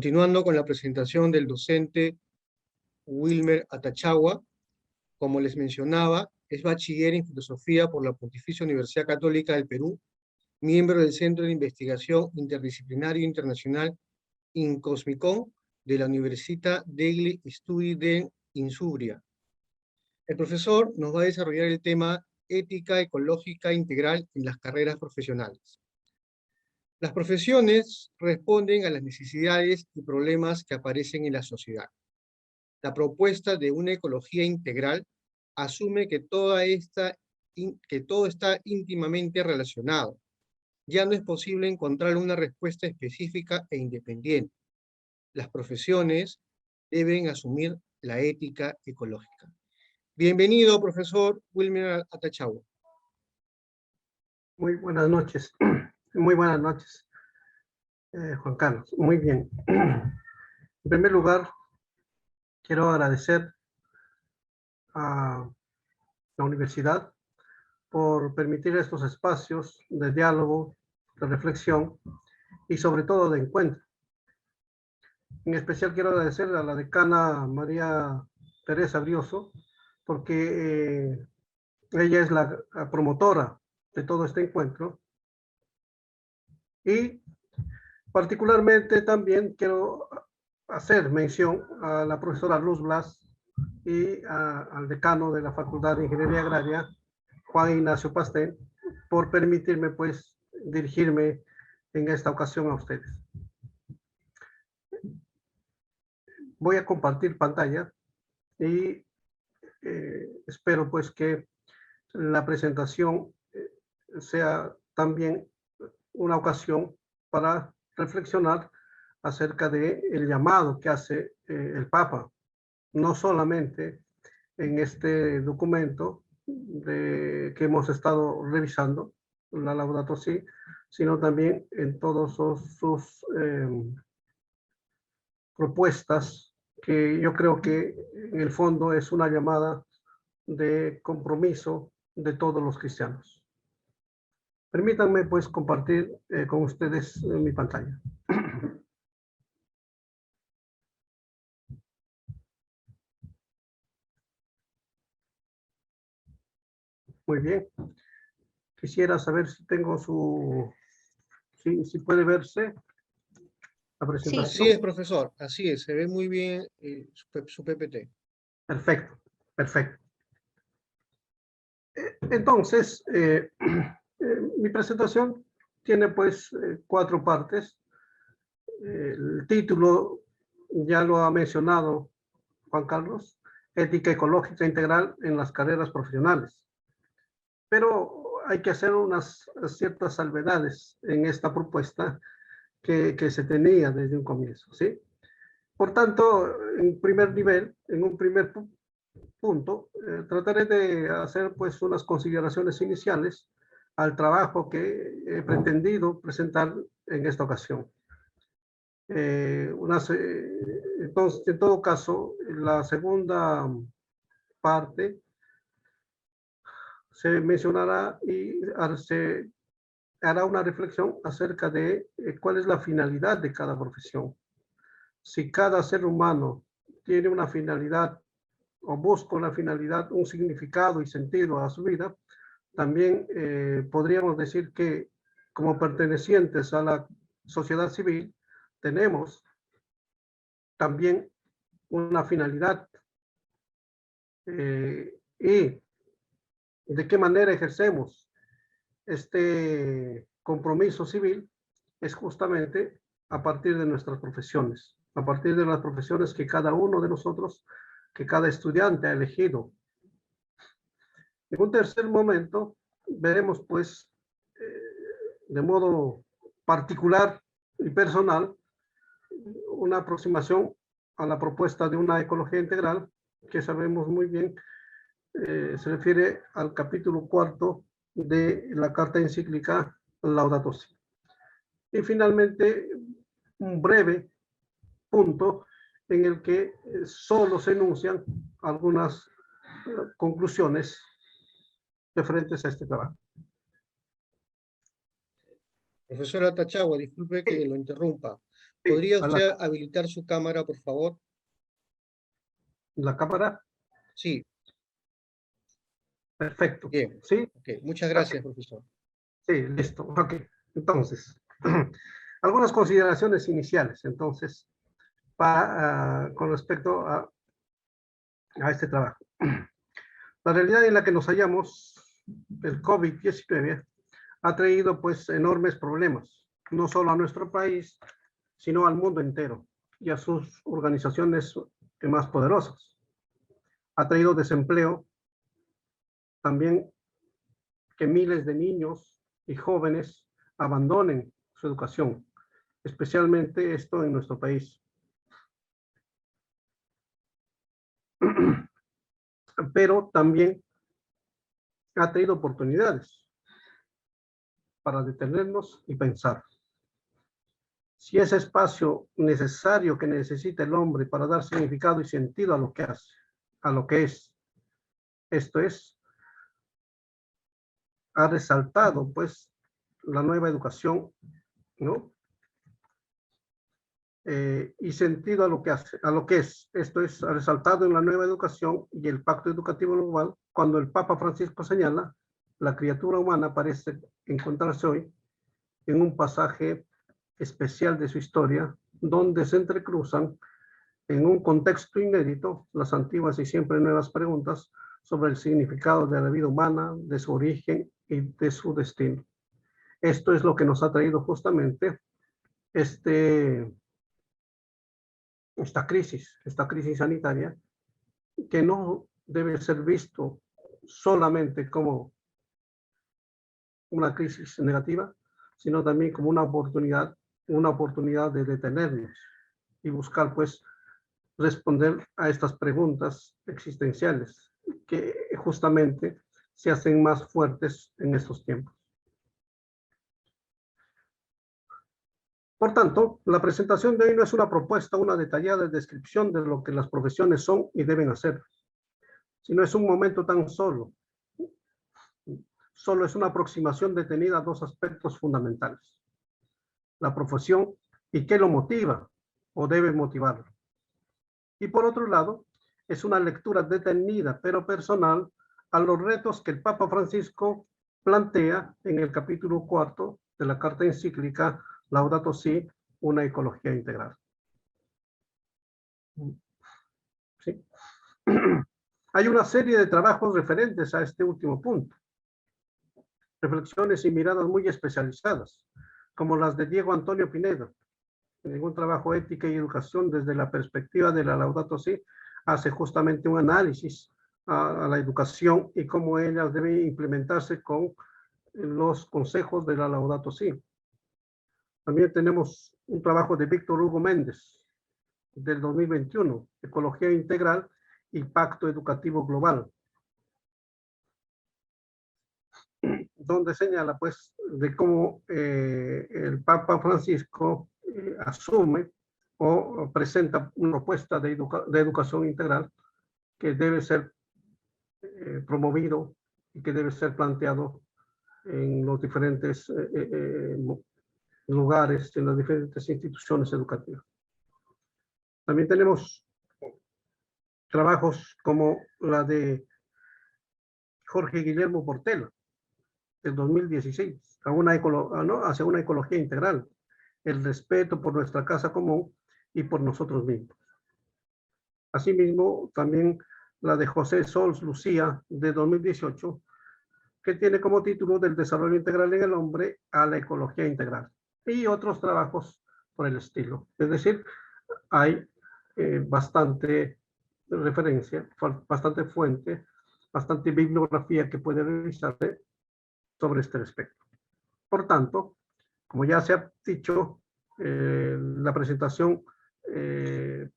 Continuando con la presentación del docente Wilmer Atachagua, como les mencionaba, es bachiller en Filosofía por la Pontificia Universidad Católica del Perú, miembro del Centro de Investigación Interdisciplinario Internacional INCOSMICON de la Università degli Studi d'Insubria. El profesor nos va a desarrollar el tema ética ecológica integral en las carreras profesionales. Las profesiones responden a las necesidades y problemas que aparecen en la sociedad. La propuesta de una ecología integral asume que todo está íntimamente relacionado. Ya no es posible encontrar una respuesta específica e independiente. Las profesiones deben asumir la ética ecológica. Bienvenido, profesor Wilmer Atachagua. Muy buenas noches. Muy buenas noches, Juan Carlos. Muy bien. En primer lugar, quiero agradecer a la universidad por permitir estos espacios de diálogo, de reflexión y sobre todo de encuentro. En especial quiero agradecer a la decana María Teresa Brioso, porque ella es la promotora de todo este encuentro. Y particularmente también quiero hacer mención a la profesora Luz Blas y al decano de la Facultad de Ingeniería Agraria, Juan Ignacio Pastel, por permitirme pues dirigirme en esta ocasión a ustedes. Voy a compartir pantalla y espero pues que la presentación sea también una ocasión para reflexionar acerca del llamado que hace el Papa, no solamente en este documento que hemos estado revisando, la Laudato Si, sino también en todas sus propuestas, que yo creo que en el fondo es una llamada de compromiso de todos los cristianos. Permítanme pues compartir con ustedes mi pantalla. Muy bien. Quisiera saber si tengo si puede verse la presentación. Así es, profesor, así es, se ve muy bien su PPT. Perfecto, perfecto. Entonces, mi presentación tiene pues 4 partes. El título ya lo ha mencionado Juan Carlos, Ética Ecológica Integral en las Carreras Profesionales. Pero hay que hacer unas ciertas salvedades en esta propuesta que se tenía desde un comienzo, ¿sí? Por tanto, en primer nivel, en un primer punto, trataré de hacer pues unas consideraciones iniciales al trabajo que he pretendido presentar en esta ocasión. Entonces, en todo caso, la segunda parte se mencionará y se hará una reflexión acerca de cuál es la finalidad de cada profesión. Si cada ser humano tiene una finalidad o busca una finalidad, un significado y sentido a su vida, también podríamos decir que como pertenecientes a la sociedad civil tenemos también una finalidad y de qué manera ejercemos este compromiso civil es justamente a partir de nuestras profesiones, a partir de las profesiones que cada uno de nosotros, que cada estudiante ha elegido. En un tercer momento, veremos pues de modo particular y personal una aproximación a la propuesta de una ecología integral que sabemos muy bien se refiere al capítulo 4 de la carta encíclica Laudato Si. Y finalmente, un breve punto en el que solo se enuncian algunas conclusiones referentes a este trabajo. Profesor Atachagua, disculpe que lo interrumpa. ¿Podría a usted habilitar su cámara, por favor? la cámara. Sí, Perfecto. bien. ¿Sí? Ok, muchas Ok. gracias, profesor. Sí, listo. Ok. Entonces, algunas consideraciones iniciales, entonces, con respecto a este trabajo. La realidad en la que nos hallamos, el COVID-19, ha traído pues enormes problemas, no solo a nuestro país, sino al mundo entero y a sus organizaciones más poderosas. Ha traído desempleo, también que miles de niños y jóvenes abandonen su educación, especialmente esto en nuestro país. Pero también ha traído oportunidades para detenernos y pensar. Si ese espacio necesario que necesita el hombre para dar significado y sentido a lo que hace, a lo que es, esto es, ha resaltado pues la nueva educación, ¿no? Y sentido a lo que hace, a lo que es. Esto es ha resaltado en la nueva educación y el Pacto Educativo Global, cuando el Papa Francisco señala, la criatura humana parece encontrarse hoy en un pasaje especial de su historia, donde se entrecruzan en un contexto inédito las antiguas y siempre nuevas preguntas sobre el significado de la vida humana, de su origen y de su destino. Esto es lo que nos ha traído justamente esta crisis sanitaria, que no debe ser visto solamente como una crisis negativa, sino también como una oportunidad de detenernos y buscar pues responder a estas preguntas existenciales que justamente se hacen más fuertes en estos tiempos. Por tanto, la presentación de hoy no es una propuesta, una detallada descripción de lo que las profesiones son y deben hacer, sino es un momento tan solo es una aproximación detenida a dos aspectos fundamentales: la profesión y qué lo motiva o debe motivarlo. Y por otro lado, es una lectura detenida pero personal a los retos que el Papa Francisco plantea en el capítulo 4 de la carta encíclica Laudato Si, una ecología integral. ¿Sí? Hay una serie de trabajos referentes a este último punto, reflexiones y miradas muy especializadas, como las de Diego Antonio Pinedo, en un trabajo Ética y Educación desde la perspectiva de la Laudato Si, hace justamente un análisis a la educación y cómo ella debe implementarse con los consejos de la Laudato Si. También tenemos un trabajo de Víctor Hugo Méndez del 2021, Ecología Integral y Pacto Educativo Global, donde señala pues de cómo el Papa Francisco asume o presenta una propuesta de educación integral que debe ser promovido y que debe ser planteado en los diferentes lugares, en las diferentes instituciones educativas. También tenemos trabajos como la de Jorge Guillermo Portela, del 2016, hacia una ecología integral, el respeto por nuestra casa común y por nosotros mismos. Asimismo, también la de José Sols Lucía, de 2018, que tiene como título Del desarrollo integral en el hombre a la ecología integral, y otros trabajos por el estilo. Es decir, hay bastante referencia, bastante fuente, bastante bibliografía que puede revisarse sobre este respecto. Por tanto, como ya se ha dicho, la presentación que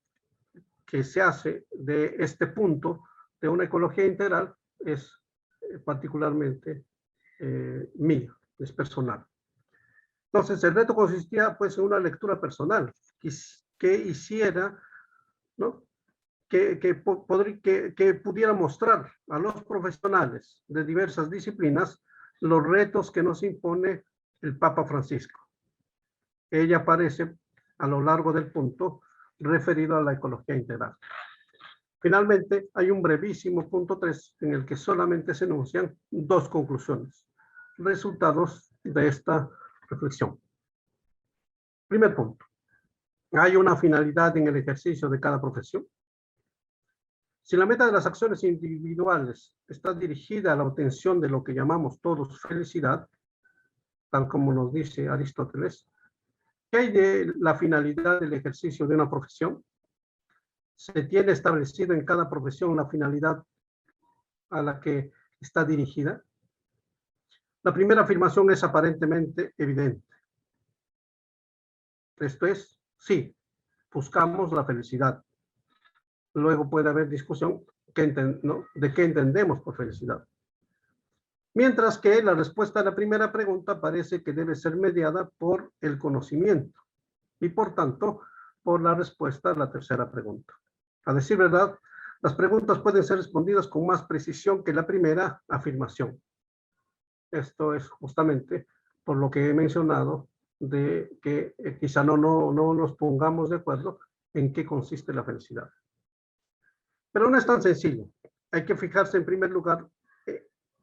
se hace de este punto de una ecología integral es particularmente mía, es personal. Entonces, el reto consistía pues en una lectura personal que hiciera, ¿no?, que pudiera mostrar a los profesionales de diversas disciplinas los retos que nos impone el Papa Francisco. Ella aparece a lo largo del punto referido a la ecología integral. Finalmente, hay un brevísimo punto 3 en el que solamente se enuncian dos conclusiones, resultados de esta reflexión. Primer punto. ¿Hay una finalidad en el ejercicio de cada profesión? Si la meta de las acciones individuales está dirigida a la obtención de lo que llamamos todos felicidad, tal como nos dice Aristóteles, ¿qué hay de la finalidad del ejercicio de una profesión? ¿Se tiene establecido en cada profesión la finalidad a la que está dirigida? La primera afirmación es aparentemente evidente. Esto es, sí, buscamos la felicidad. Luego puede haber discusión de qué entendemos por felicidad. Mientras que la respuesta a la primera pregunta parece que debe ser mediada por el conocimiento y por tanto por la respuesta a la tercera pregunta. A decir verdad, las preguntas pueden ser respondidas con más precisión que la primera afirmación. Esto es justamente por lo que he mencionado de que quizá no nos pongamos de acuerdo en qué consiste la felicidad. Pero no es tan sencillo. Hay que fijarse en primer lugar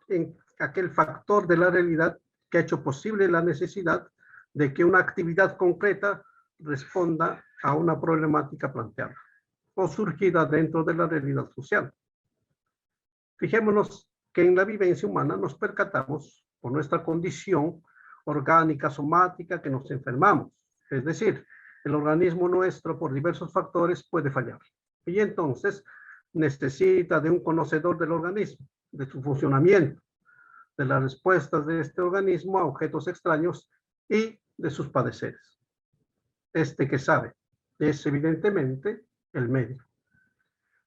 en aquel factor de la realidad que ha hecho posible la necesidad de que una actividad concreta responda a una problemática planteada o surgida dentro de la realidad social. Fijémonos que en la vivencia humana nos percatamos por nuestra condición orgánica, somática, que nos enfermamos. Es decir, el organismo nuestro por diversos factores puede fallar. Y entonces necesita de un conocedor del organismo, de su funcionamiento, de las respuestas de este organismo a objetos extraños y de sus padeceres. Este que sabe es evidentemente el médico.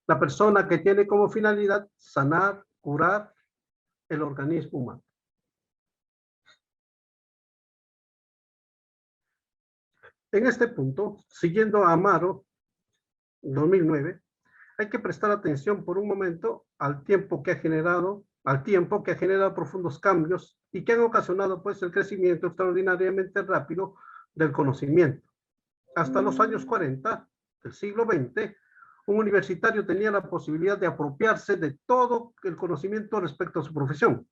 La persona que tiene como finalidad sanar, curar el organismo humano. En este punto, siguiendo a Amaro, 2009, hay que prestar atención por un momento al tiempo que ha generado profundos cambios y que han ocasionado pues el crecimiento extraordinariamente rápido del conocimiento. Hasta los años 40 del siglo XX, un universitario tenía la posibilidad de apropiarse de todo el conocimiento respecto a su profesión.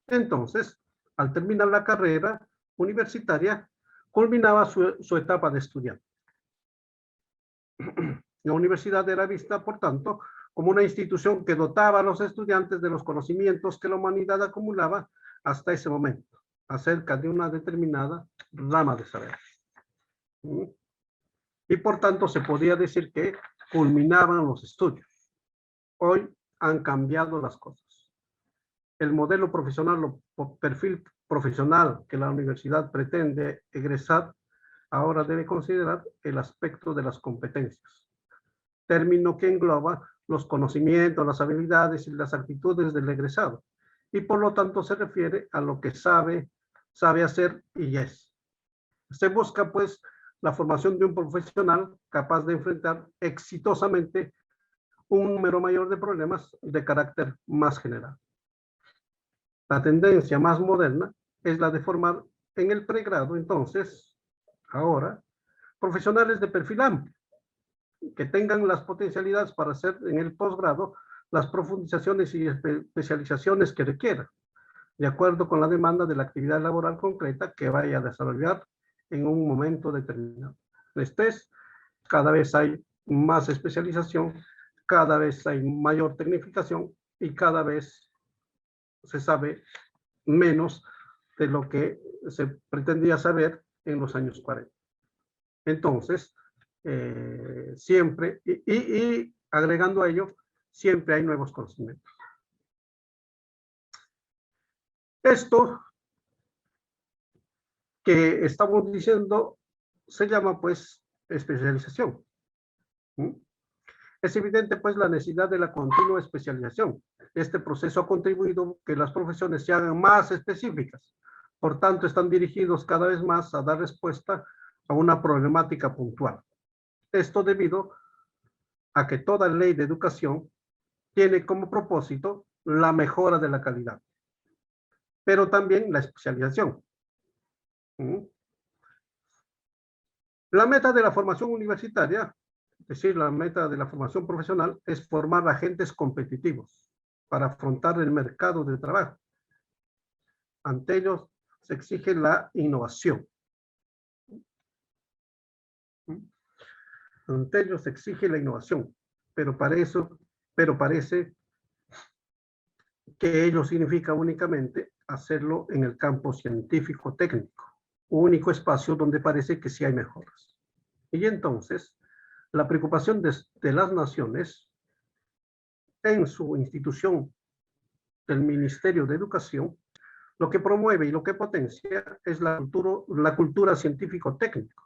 Entonces, al terminar la carrera universitaria, culminaba su etapa de estudiante. La universidad era vista, por tanto, como una institución que dotaba a los estudiantes de los conocimientos que la humanidad acumulaba hasta ese momento, acerca de una determinada rama de saber. Y por tanto se podía decir que culminaban los estudios. Hoy han cambiado las cosas. El modelo profesional o perfil profesional que la universidad pretende egresar ahora debe considerar el aspecto de las competencias, término que engloba los conocimientos, las habilidades y las actitudes del egresado, y por lo tanto se refiere a lo que sabe hacer y es. Se busca pues la formación de un profesional capaz de enfrentar exitosamente un número mayor de problemas de carácter más general. La tendencia más moderna es la de formar en el pregrado, entonces, ahora, profesionales de perfil amplio, que tengan las potencialidades para hacer en el posgrado las profundizaciones y especializaciones que requieran, de acuerdo con la demanda de la actividad laboral concreta que vaya a desarrollar en un momento determinado. Cada vez hay más especialización, cada vez hay mayor tecnificación y cada vez se sabe menos de lo que se pretendía saber en los años 40. Entonces, siempre, y agregando a ello, siempre hay nuevos conocimientos. Esto que estamos diciendo se llama pues especialización. Es evidente pues la necesidad de la continua especialización. Este proceso ha contribuido que las profesiones se hagan más específicas. Por tanto, están dirigidos cada vez más a dar respuesta a una problemática puntual. Esto debido a que toda ley de educación tiene como propósito la mejora de la calidad, pero también la especialización. La meta de la formación universitaria, es decir, la meta de la formación profesional, es formar agentes competitivos para afrontar el mercado de trabajo. Ante ellos se exige la innovación. Ante ellos se exige la innovación, pero parece que ello significa únicamente hacerlo en el campo científico-técnico, único espacio donde parece que sí hay mejoras. Y entonces, la preocupación de las naciones en su institución, el Ministerio de Educación, lo que promueve y lo que potencia es la cultura científico-técnica,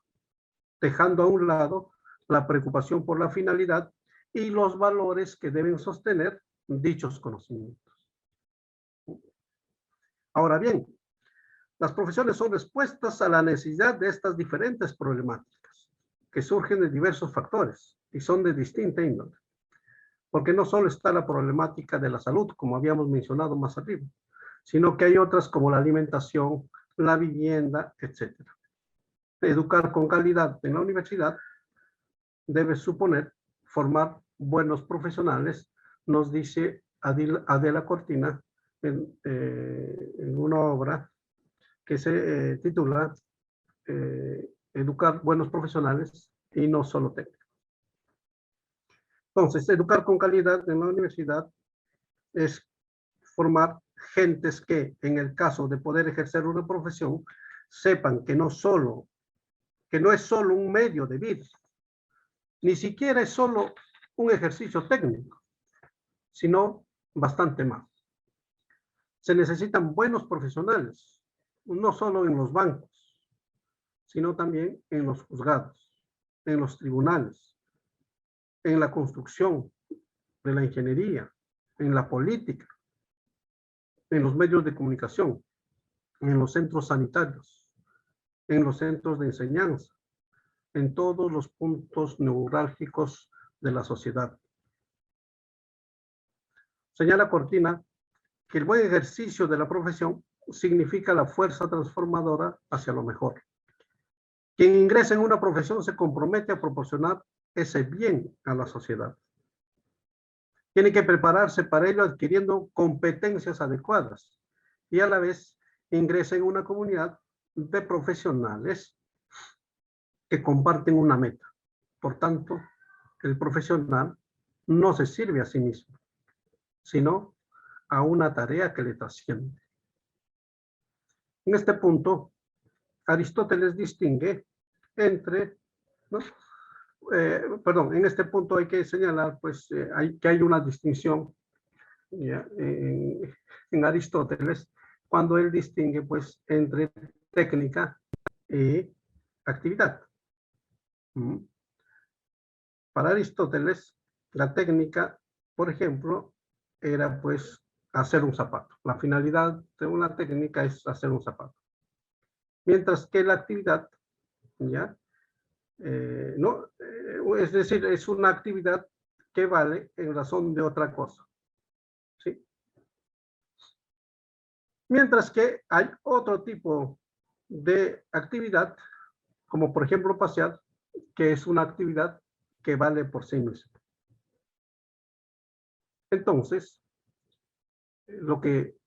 dejando a un lado la preocupación por la finalidad y los valores que deben sostener dichos conocimientos. Ahora bien, las profesiones son respuestas a la necesidad de estas diferentes problemáticas que surgen de diversos factores y son de distinta índole. Porque no solo está la problemática de la salud, como habíamos mencionado más arriba, sino que hay otras como la alimentación, la vivienda, etc. Educar con calidad en la universidad debe suponer formar buenos profesionales, nos dice Adela Cortina en una obra que se titula Educar buenos profesionales y no solo técnicos. Entonces, educar con calidad en la universidad es formar gentes que, en el caso de poder ejercer una profesión, sepan que no es solo un medio de vida, ni siquiera es solo un ejercicio técnico, sino bastante más. Se necesitan buenos profesionales, no solo en los bancos, sino también en los juzgados, en los tribunales, en la construcción de la ingeniería, en la política, en los medios de comunicación, en los centros sanitarios, en los centros de enseñanza, en todos los puntos neurálgicos de la sociedad. Señala Cortina que el buen ejercicio de la profesión significa la fuerza transformadora hacia lo mejor. Quien ingresa en una profesión se compromete a proporcionar ese bien a la sociedad. Tiene que prepararse para ello adquiriendo competencias adecuadas y a la vez ingresa en una comunidad de profesionales que comparten una meta. Por tanto, el profesional no se sirve a sí mismo, sino a una tarea que le trasciende. En este punto, Aristóteles distingue entre, ¿no? En este punto hay que señalar que hay una distinción ya, en Aristóteles cuando él distingue entre técnica y actividad. Para Aristóteles, la técnica, por ejemplo, era hacer un zapato. La finalidad de una técnica es hacer un zapato. Mientras que la actividad, ¿ya? Es decir, es una actividad que vale en razón de otra cosa. ¿Sí? Mientras que hay otro tipo de actividad, como por ejemplo pasear, que es una actividad que vale por sí misma. Entonces, lo que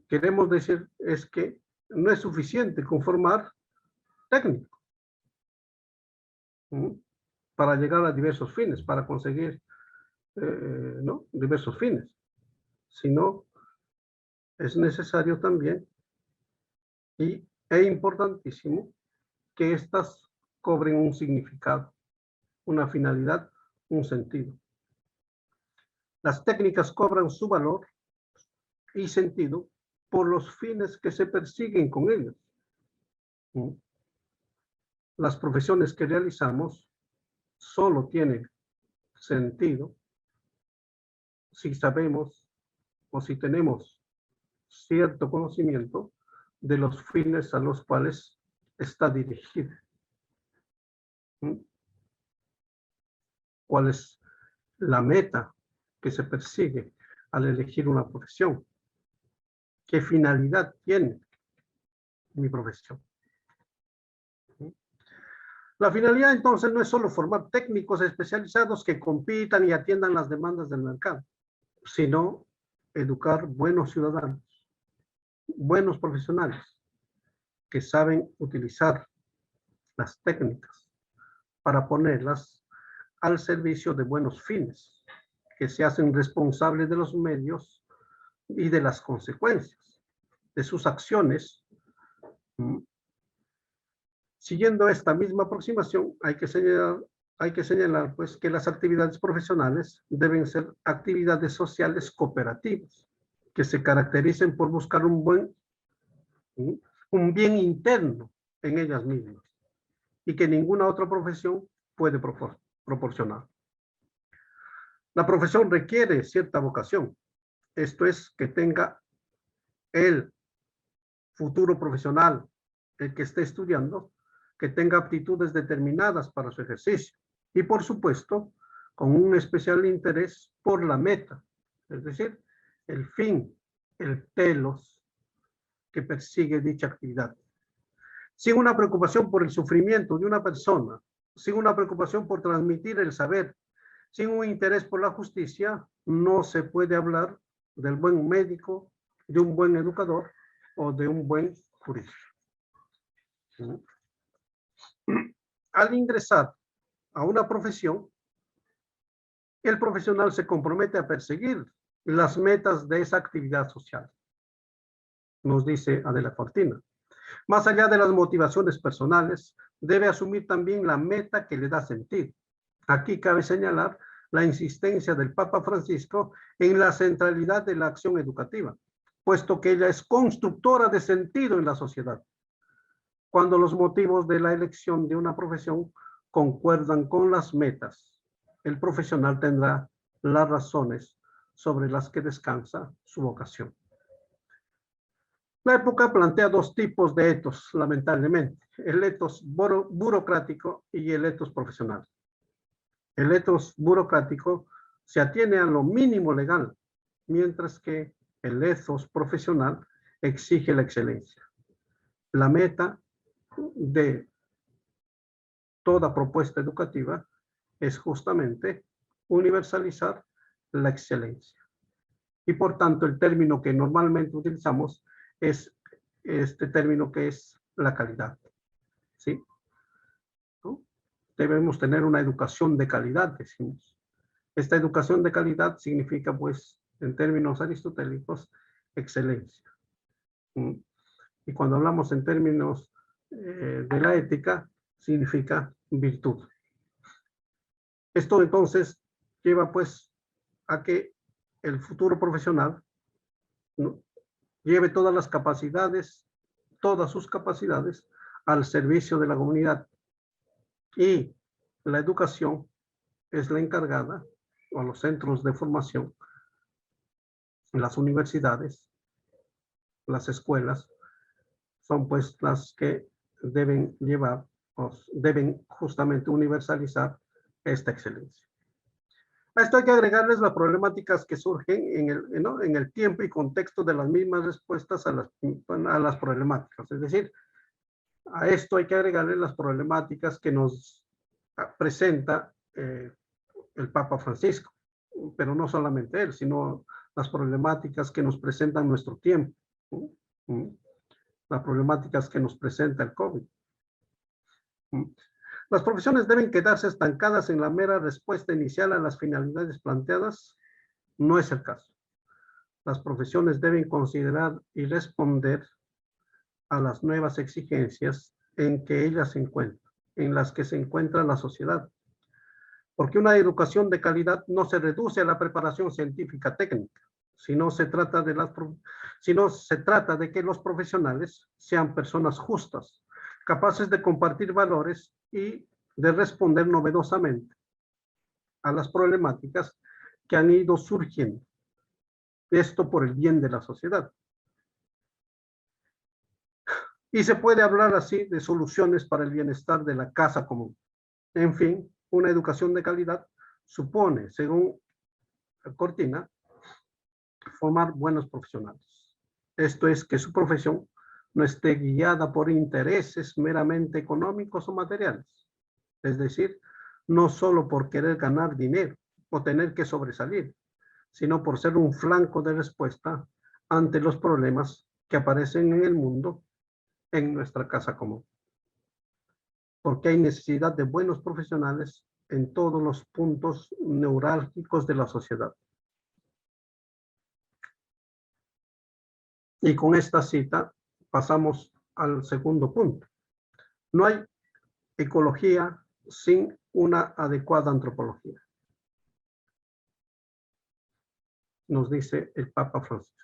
queremos decir es que no es suficiente conformar técnico para llegar a diversos fines, para conseguir diversos fines, sino es necesario también e importantísimo que éstas cobren un significado, una finalidad, un sentido. Las técnicas cobran su valor y sentido por los fines que se persiguen con ellos. Las profesiones que realizamos solo tienen sentido si sabemos o si tenemos cierto conocimiento de los fines a los cuales está dirigida. ¿Cuál es la meta que se persigue al elegir una profesión? ¿Qué finalidad tiene mi profesión? La finalidad entonces no es solo formar técnicos especializados que compitan y atiendan las demandas del mercado, sino educar buenos ciudadanos, buenos profesionales que saben utilizar las técnicas para ponerlas al servicio de buenos fines, que se hacen responsables de los medios y de las consecuencias de sus acciones. Siguiendo esta misma aproximación, hay que señalar pues, que las actividades profesionales deben ser actividades sociales cooperativas, que se caractericen por buscar un bien interno en ellas mismas y que ninguna otra profesión puede proporcionar. La profesión requiere cierta vocación, esto es, que tenga el futuro profesional, el que esté estudiando, que tenga aptitudes determinadas para su ejercicio y, por supuesto, con un especial interés por la meta, es decir, el fin, el telos que persigue dicha actividad. Sin una preocupación por el sufrimiento de una persona, sin una preocupación por transmitir el saber, sin un interés por la justicia, no se puede hablar del buen médico, de un buen educador o de un buen jurista. Al ingresar a una profesión, el profesional se compromete a perseguir las metas de esa actividad social, nos dice Adela Cortina. Más allá de las motivaciones personales, debe asumir también la meta que le da sentido. Aquí cabe señalar la insistencia del Papa Francisco en la centralidad de la acción educativa, puesto que ella es constructora de sentido en la sociedad. Cuando los motivos de la elección de una profesión concuerdan con las metas, el profesional tendrá las razones sobre las que descansa su vocación. La época plantea dos tipos de etos, lamentablemente, el etos burocrático y el etos profesional. El etos burocrático se atiene a lo mínimo legal, mientras que el etos profesional exige la excelencia. La meta de toda propuesta educativa es justamente universalizar la excelencia. Y por tanto, el término que normalmente utilizamos es este término que es la calidad. ¿Sí? ¿No? Debemos tener una educación de calidad, decimos. Esta educación de calidad significa, pues, en términos aristotélicos, excelencia. Y cuando hablamos en términos de la ética, significa virtud. Esto entonces lleva pues a que el futuro profesional, ¿no?, lleve todas sus capacidades al servicio de la comunidad. Y la educación es la encargada, o los centros de formación, las universidades, las escuelas, son pues las que deben llevar, o deben justamente universalizar esta excelencia. A esto hay que agregarles las problemáticas que surgen en el tiempo y contexto de las mismas respuestas a las problemáticas. Es decir, a esto hay que agregarle las problemáticas que nos presenta el Papa Francisco, pero no solamente él, sino las problemáticas que nos presentan nuestro tiempo, las problemáticas que nos presenta el COVID. ¿Las profesiones deben quedarse estancadas en la mera respuesta inicial a las finalidades planteadas? No es el caso. Las profesiones deben considerar y responder a las nuevas exigencias en que ellas se encuentran, en las que se encuentra la sociedad. Porque una educación de calidad no se reduce a la preparación científica técnica, sino se trata de que los profesionales sean personas justas, capaces de compartir valores y de responder novedosamente a las problemáticas que han ido surgiendo. Esto por el bien de la sociedad. Y se puede hablar así de soluciones para el bienestar de la casa común. En fin, una educación de calidad supone, según Cortina, formar buenos profesionales. Esto es, que su profesión no esté guiada por intereses meramente económicos o materiales, Es decir, no solo por querer ganar dinero o tener que sobresalir, sino por ser un flanco de respuesta ante los problemas que aparecen en el mundo en nuestra casa común. Porque hay necesidad de buenos profesionales en todos los puntos neurálgicos de la sociedad. Y con esta cita pasamos al segundo punto. No hay ecología sin una adecuada antropología, nos dice el Papa Francisco.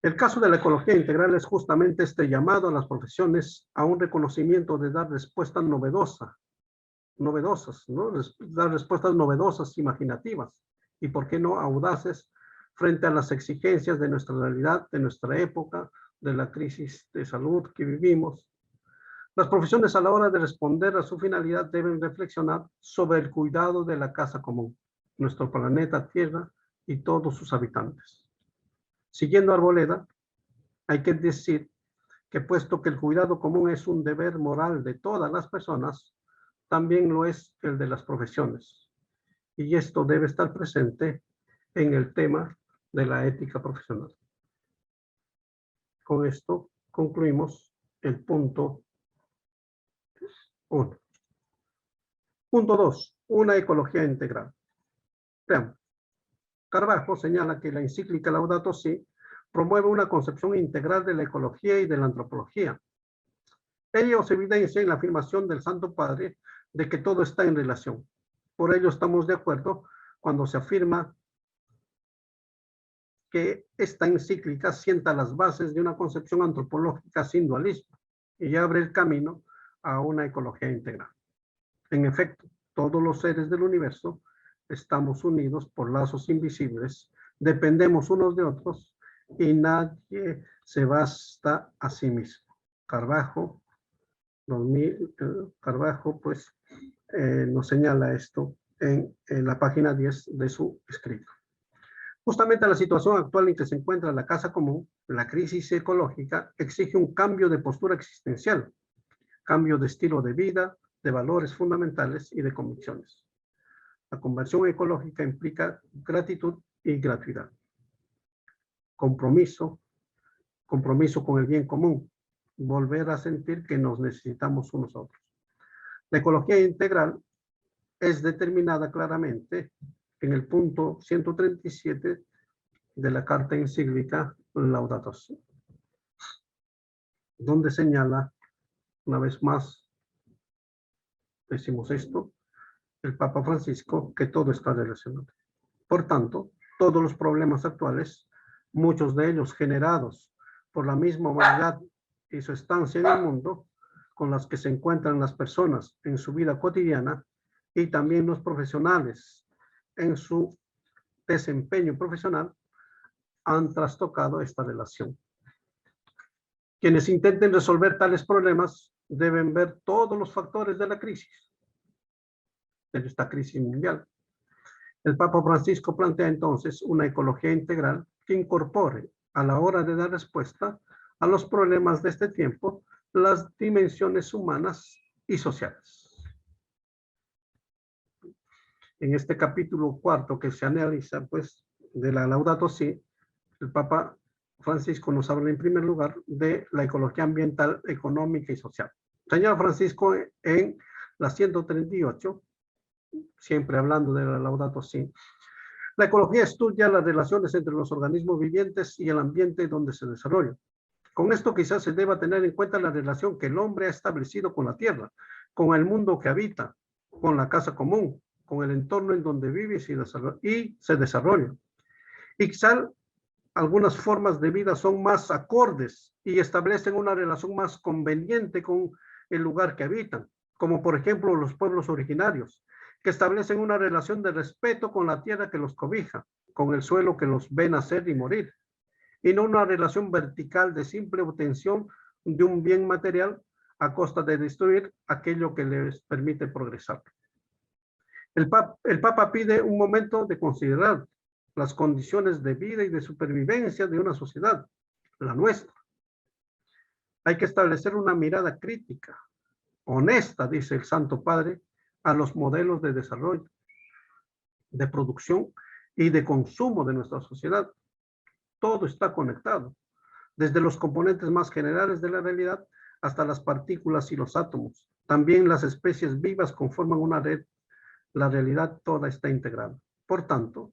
El caso de la ecología integral es justamente este llamado a las profesiones a un reconocimiento de dar respuestas novedosas, ¿no? Dar respuestas novedosas, imaginativas, y por qué no audaces frente a las exigencias de nuestra realidad, de nuestra época, de la crisis de salud que vivimos. Las profesiones a la hora de responder a su finalidad deben reflexionar sobre el cuidado de la casa común, nuestro planeta Tierra y todos sus habitantes. Siguiendo Arboleda, hay que decir que puesto que el cuidado común es un deber moral de todas las personas, también lo es el de las profesiones. Y esto debe estar presente en el tema de la ética profesional. Con esto concluimos el punto 1. Punto 2. Una ecología integral. Veamos. Carvajo señala que la encíclica Laudato Si promueve una concepción integral de la ecología y de la antropología. Ello se evidencia en la afirmación del Santo Padre de que todo está en relación. Por ello estamos de acuerdo cuando se afirma que esta encíclica sienta las bases de una concepción antropológica sin dualismo y abre el camino a una ecología integral. En efecto, todos los seres del universo estamos unidos por lazos invisibles, dependemos unos de otros y nadie se basta a sí mismo. Carvajo, pues, nos señala esto en la página 10 de su escrito. Justamente la situación actual en que se encuentra la casa común, la crisis ecológica, exige un cambio de postura existencial, cambio de estilo de vida, de valores fundamentales y de convicciones. La conversión ecológica implica gratitud y gratuidad. Compromiso con el bien común, volver a sentir que nos necesitamos unos a otros. La ecología integral es determinada claramente en el punto 137 de la carta encíclica Laudato Si, donde señala, una vez más, decimos esto, el Papa Francisco, que todo está relacionado. Por tanto, todos los problemas actuales, muchos de ellos generados por la misma humanidad y su estancia en el mundo, con las que se encuentran las personas en su vida cotidiana y también los profesionales en su desempeño profesional, han trastocado esta relación. Quienes intenten resolver tales problemas deben ver todos los factores de la crisis, de esta crisis mundial. El Papa Francisco plantea entonces una ecología integral que incorpore a la hora de dar respuesta a los problemas de este tiempo las dimensiones humanas y sociales. En este capítulo 4 que se analiza, pues, de la Laudato Si, el Papa Francisco nos habla en primer lugar de la ecología ambiental, económica y social. Señor Francisco, en la 138, siempre hablando de la Laudato Si, la ecología estudia las relaciones entre los organismos vivientes y el ambiente donde se desarrollan. Con esto quizás se deba tener en cuenta la relación que el hombre ha establecido con la tierra, con el mundo que habita, con la casa común, con el entorno en donde vive y se desarrolla. Y quizás algunas formas de vida son más acordes y establecen una relación más conveniente con el lugar que habitan, como por ejemplo los pueblos originarios, que establecen una relación de respeto con la tierra que los cobija, con el suelo que los ve nacer y morir, y no una relación vertical de simple obtención de un bien material a costa de destruir aquello que les permite progresar. El Papa pide un momento de considerar las condiciones de vida y de supervivencia de una sociedad, la nuestra, Hay que establecer una mirada crítica, honesta, dice el Santo Padre, a los modelos de desarrollo, de producción y de consumo de nuestra sociedad. Todo está conectado, desde los componentes más generales de la realidad hasta las partículas y los átomos. También las especies vivas conforman una red. La realidad toda está integrada. Por tanto,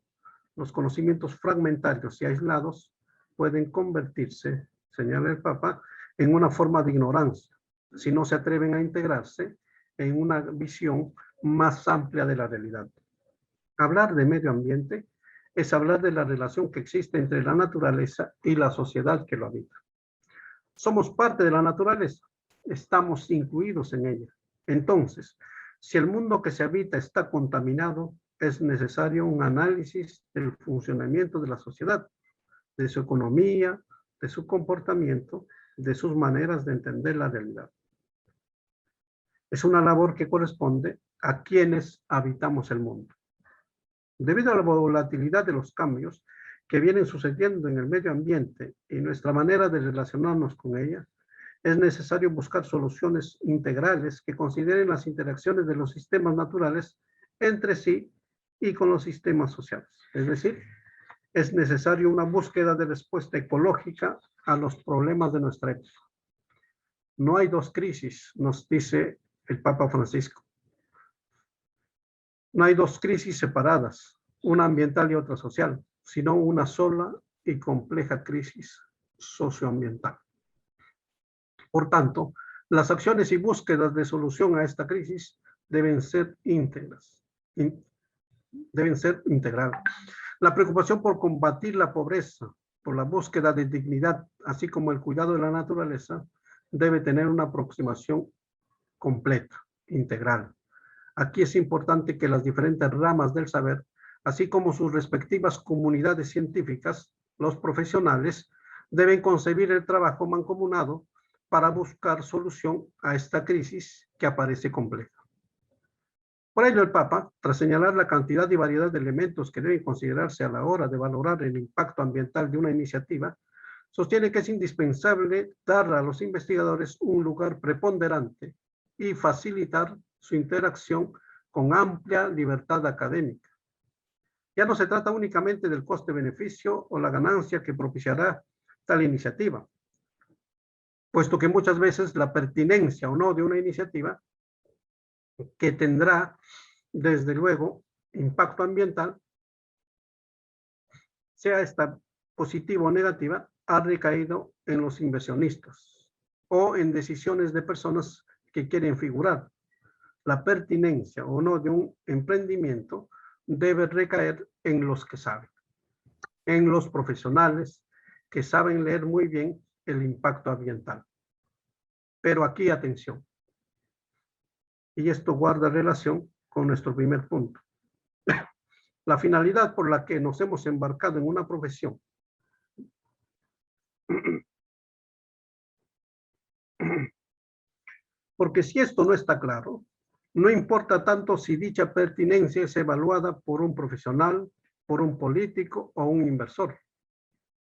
los conocimientos fragmentarios y aislados pueden convertirse, señala el Papa, en una forma de ignorancia, si no se atreven a integrarse en una visión más amplia de la realidad. Hablar de medio ambiente es hablar de la relación que existe entre la naturaleza y la sociedad que lo habita. Somos parte de la naturaleza, estamos incluidos en ella. Entonces, si el mundo que se habita está contaminado, es necesario un análisis del funcionamiento de la sociedad, de su economía, de su comportamiento, de sus maneras de entender la realidad. Es una labor que corresponde a quienes habitamos el mundo. Debido a la volatilidad de los cambios que vienen sucediendo en el medio ambiente y nuestra manera de relacionarnos con ella, es necesario buscar soluciones integrales que consideren las interacciones de los sistemas naturales entre sí y con los sistemas sociales. Es decir, es necesario una búsqueda de respuesta ecológica a los problemas de nuestra época. No hay dos crisis, nos dice el Papa Francisco. No hay dos crisis separadas, una ambiental y otra social, sino una sola y compleja crisis socioambiental. Por tanto, las acciones y búsquedas de solución a esta crisis deben ser íntegras, deben ser integrales. La preocupación por combatir la pobreza, por la búsqueda de dignidad, así como el cuidado de la naturaleza, debe tener una aproximación completa, integral. Aquí es importante que las diferentes ramas del saber, así como sus respectivas comunidades científicas, los profesionales, deben concebir el trabajo mancomunado para buscar solución a esta crisis que aparece compleja. Por ello, el Papa, tras señalar la cantidad y variedad de elementos que deben considerarse a la hora de valorar el impacto ambiental de una iniciativa, sostiene que es indispensable dar a los investigadores un lugar preponderante y facilitar su interacción con amplia libertad académica. Ya no se trata únicamente del coste-beneficio o la ganancia que propiciará tal iniciativa, puesto que muchas veces la pertinencia o no de una iniciativa que tendrá, desde luego, impacto ambiental, sea esta positiva o negativa, ha recaído en los inversionistas o en decisiones de personas que quieren figurar. La pertinencia o no de un emprendimiento debe recaer en los que saben, en los profesionales que saben leer muy bien el impacto ambiental. Pero aquí, atención, y esto guarda relación con nuestro primer punto. La finalidad por la que nos hemos embarcado en una profesión porque si esto no está claro, no importa tanto si dicha pertinencia es evaluada por un profesional, por un político o un inversor,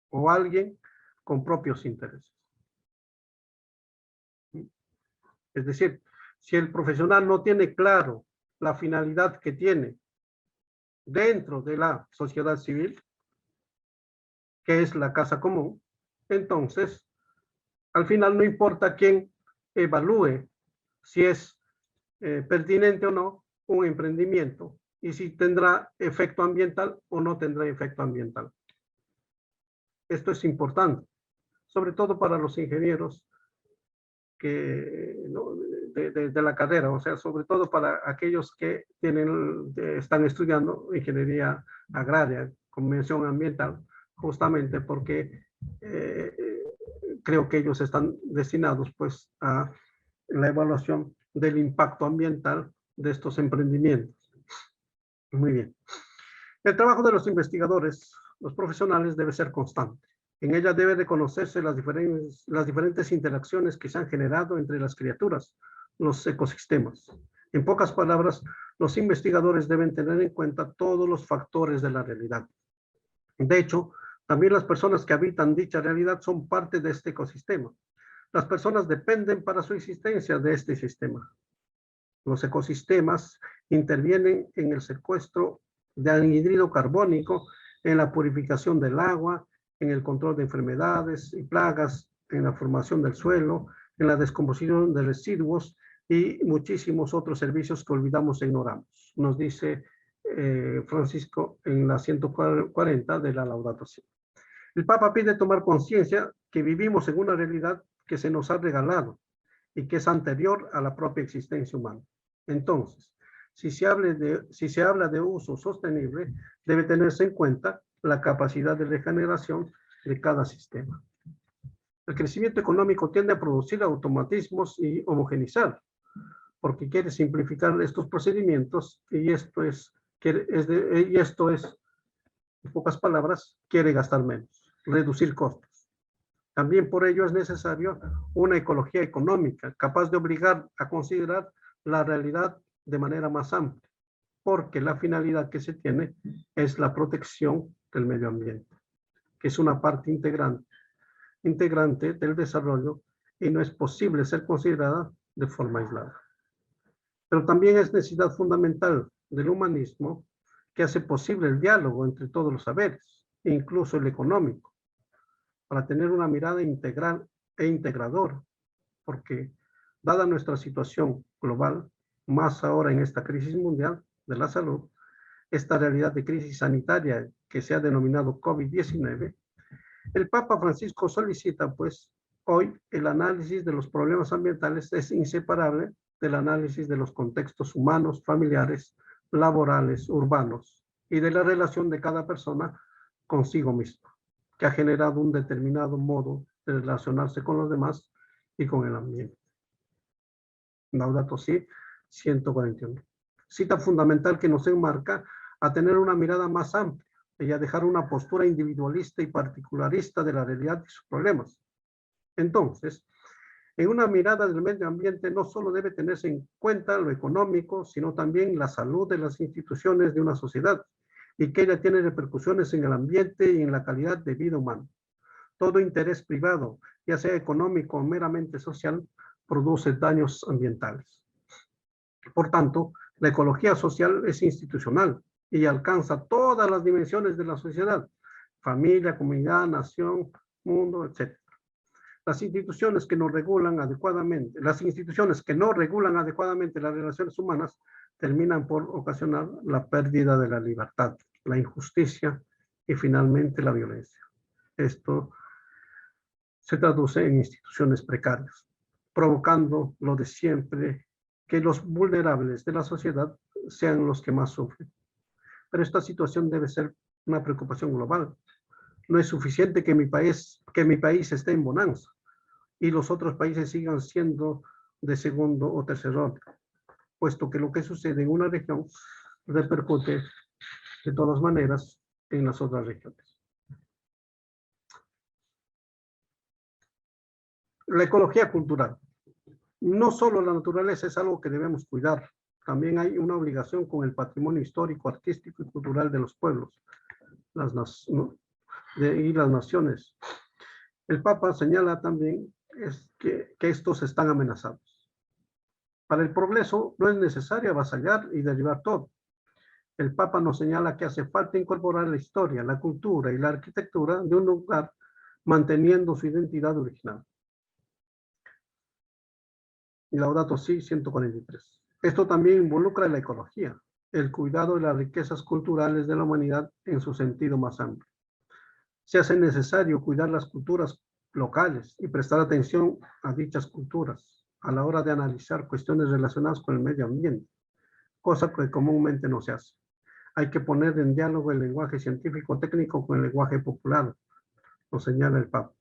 o alguien con propios intereses. Es decir, si el profesional no tiene claro la finalidad que tiene dentro de la sociedad civil, que es la casa común, entonces, al final no importa quién evalúe si es pertinente o no un emprendimiento y si tendrá efecto ambiental o no tendrá efecto ambiental. Esto es importante, sobre todo para los ingenieros que, ¿no? de la carrera, o sea, sobre todo para aquellos que están estudiando ingeniería agraria con mención ambiental, justamente porque creo que ellos están destinados pues a la evaluación del impacto ambiental de estos emprendimientos. Muy bien. El trabajo de los investigadores, los profesionales, debe ser constante. En ella debe reconocerse las diferentes interacciones que se han generado entre las criaturas, los ecosistemas. En pocas palabras, los investigadores deben tener en cuenta todos los factores de la realidad. De hecho, también las personas que habitan dicha realidad son parte de este ecosistema. Las personas dependen para su existencia de este sistema. Los ecosistemas intervienen en el secuestro de anhídrido carbónico, en la purificación del agua, en el control de enfermedades y plagas, en la formación del suelo, en la descomposición de residuos y muchísimos otros servicios que olvidamos e ignoramos. Nos dice Francisco en la 140 de la Laudato Si. El Papa pide tomar conciencia que vivimos en una realidad que se nos ha regalado y que es anterior a la propia existencia humana. Entonces, si se habla de uso sostenible, debe tenerse en cuenta la capacidad de regeneración de cada sistema. El crecimiento económico tiende a producir automatismos y homogenizar, porque quiere simplificar estos procedimientos y esto es, en pocas palabras, quiere gastar menos, reducir costos. También por ello es necesario una ecología económica capaz de obligar a considerar la realidad de manera más amplia, porque la finalidad que se tiene es la protección del medio ambiente, que es una parte integrante del desarrollo y no es posible ser considerada de forma aislada. Pero también es necesidad fundamental del humanismo que hace posible el diálogo entre todos los saberes, incluso el económico, para tener una mirada integral e integradora, porque dada nuestra situación global, más ahora en esta crisis mundial de la salud, esta realidad de crisis sanitaria que se ha denominado COVID-19, el Papa Francisco solicita, pues, hoy el análisis de los problemas ambientales es inseparable del análisis de los contextos humanos, familiares, laborales, urbanos y de la relación de cada persona consigo mismo, que ha generado un determinado modo de relacionarse con los demás y con el ambiente. Laudato Si, 141. Cita fundamental que nos enmarca a tener una mirada más amplia y a dejar una postura individualista y particularista de la realidad y sus problemas. Entonces, en una mirada del medio ambiente no solo debe tenerse en cuenta lo económico, sino también la salud de las instituciones de una sociedad y que ella tiene repercusiones en el ambiente y en la calidad de vida humana. Todo interés privado, ya sea económico o meramente social, produce daños ambientales. Por tanto, la ecología social es institucional y alcanza todas las dimensiones de la sociedad: familia, comunidad, nación, mundo, etc. Las instituciones que no regulan adecuadamente las relaciones humanas terminan por ocasionar la pérdida de la libertad, la injusticia y finalmente la violencia. Esto se traduce en instituciones precarias, provocando lo de siempre, que los vulnerables de la sociedad sean los que más sufren. Pero esta situación debe ser una preocupación global. No es suficiente que mi país esté en bonanza y los otros países sigan siendo de segundo o tercer orden, puesto que lo que sucede en una región repercute de todas maneras en las otras regiones. La ecología cultural. No solo la naturaleza es algo que debemos cuidar, también hay una obligación con el patrimonio histórico, artístico y cultural de los pueblos y las naciones. El Papa señala también que estos están amenazados. Para el progreso no es necesario avasallar y derribar todo. El Papa nos señala que hace falta incorporar la historia, la cultura y la arquitectura de un lugar manteniendo su identidad original. Laudato Si, 143. Esto también involucra la ecología, el cuidado de las riquezas culturales de la humanidad en su sentido más amplio. Se hace necesario cuidar las culturas locales y prestar atención a dichas culturas a la hora de analizar cuestiones relacionadas con el medio ambiente, cosa que comúnmente no se hace. Hay que poner en diálogo el lenguaje científico técnico con el lenguaje popular, nos señala el Papa.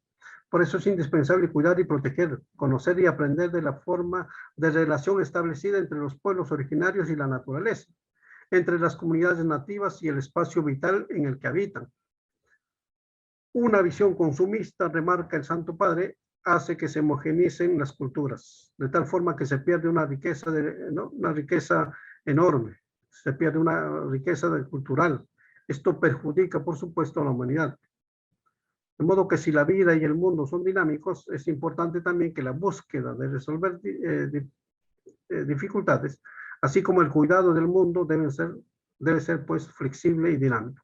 Por eso es indispensable cuidar y proteger, conocer y aprender de la forma de relación establecida entre los pueblos originarios y la naturaleza, entre las comunidades nativas y el espacio vital en el que habitan. Una visión consumista, remarca el Santo Padre, hace que se homogeneicen las culturas, de tal forma que se pierde una riqueza enorme, se pierde una riqueza cultural. Esto perjudica, por supuesto, a la humanidad. De modo que si la vida y el mundo son dinámicos, es importante también que la búsqueda de resolver dificultades, así como el cuidado del mundo, debe ser pues flexible y dinámico.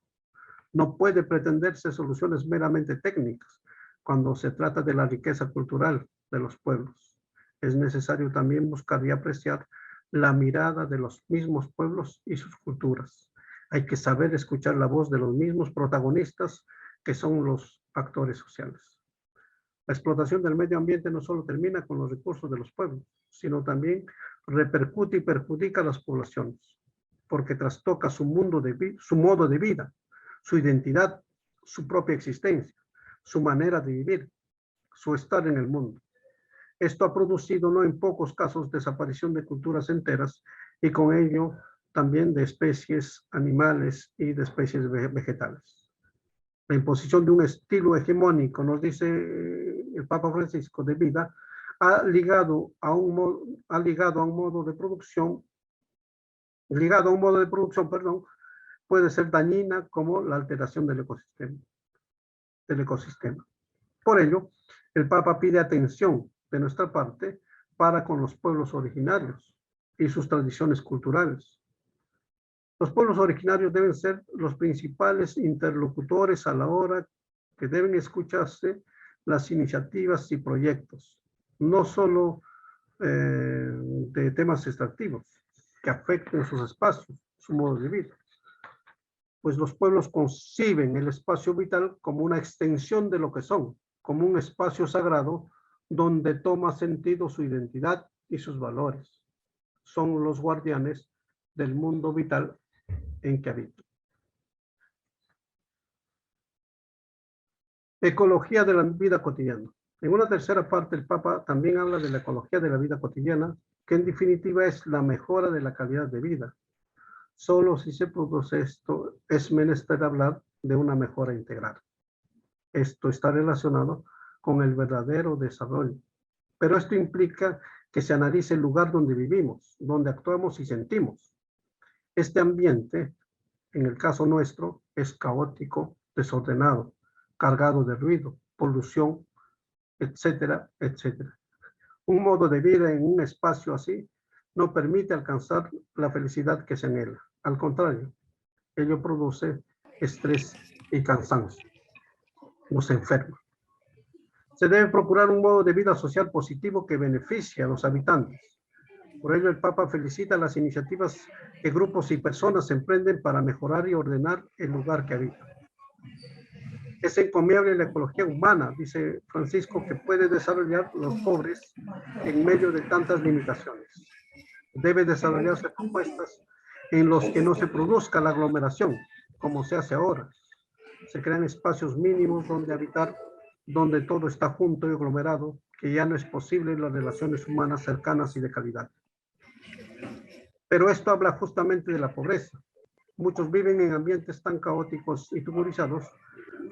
No puede pretenderse soluciones meramente técnicas cuando se trata de la riqueza cultural de los pueblos. Es necesario también buscar y apreciar la mirada de los mismos pueblos y sus culturas. Hay que saber escuchar la voz de los mismos protagonistas que son los actores sociales. La explotación del medio ambiente no solo termina con los recursos de los pueblos, sino también repercute y perjudica a las poblaciones, porque trastoca su modo de vida, su identidad, su propia existencia, su manera de vivir, su estar en el mundo. Esto ha producido no en pocos casos desaparición de culturas enteras y con ello también de especies animales y de especies vegetales. La imposición de un estilo hegemónico, nos dice el Papa Francisco, de vida, ha ligado a un modo de producción, puede ser dañina como la alteración del ecosistema. Por ello, el Papa pide atención de nuestra parte para con los pueblos originarios y sus tradiciones culturales. Los pueblos originarios deben ser los principales interlocutores a la hora que deben escucharse las iniciativas y proyectos, no solo de temas extractivos que afecten sus espacios, su modo de vida. Pues los pueblos conciben el espacio vital como una extensión de lo que son, como un espacio sagrado donde toma sentido su identidad y sus valores. Son los guardianes del mundo vital en que habitan. Ecología de la vida cotidiana. En una tercera parte, el Papa también habla de la ecología de la vida cotidiana, que en definitiva es la mejora de la calidad de vida. Solo si se produce esto, es menester hablar de una mejora integral. Esto está relacionado con el verdadero desarrollo. Pero esto implica que se analice el lugar donde vivimos, donde actuamos y sentimos. Este ambiente, en el caso nuestro, es caótico, desordenado, cargado de ruido, polución, etcétera, etcétera. Un modo de vida en un espacio así no permite alcanzar la felicidad que se anhela. Al contrario, ello produce estrés y cansancio. Nos enferma. Se debe procurar un modo de vida social positivo que beneficie a los habitantes. Por ello, el Papa felicita las iniciativas que grupos y personas emprenden para mejorar y ordenar el lugar que habitan. Es encomiable la ecología humana, dice Francisco, que puede desarrollar los pobres en medio de tantas limitaciones. Debe desarrollarse propuestas en los que no se produzca la aglomeración, como se hace ahora. Se crean espacios mínimos donde habitar, donde todo está junto y aglomerado, que ya no es posible las relaciones humanas cercanas y de calidad. Pero esto habla justamente de la pobreza. Muchos viven en ambientes tan caóticos y tuburizados.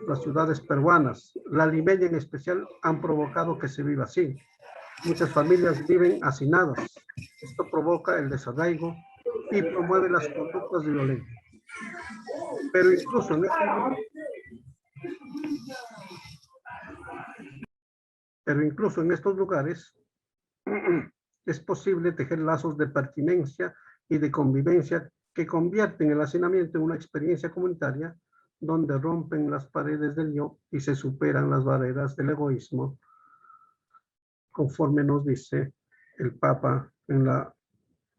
Las ciudades peruanas, la limeña en especial, han provocado que se viva así. Muchas familias viven hacinadas. Esto provoca el desarraigo y promueve las conductas de violencia. Pero incluso en estos lugares es posible tejer lazos de pertinencia y de convivencia que convierten el hacinamiento en una experiencia comunitaria donde rompen las paredes del yo y se superan las barreras del egoísmo, conforme nos dice el Papa en la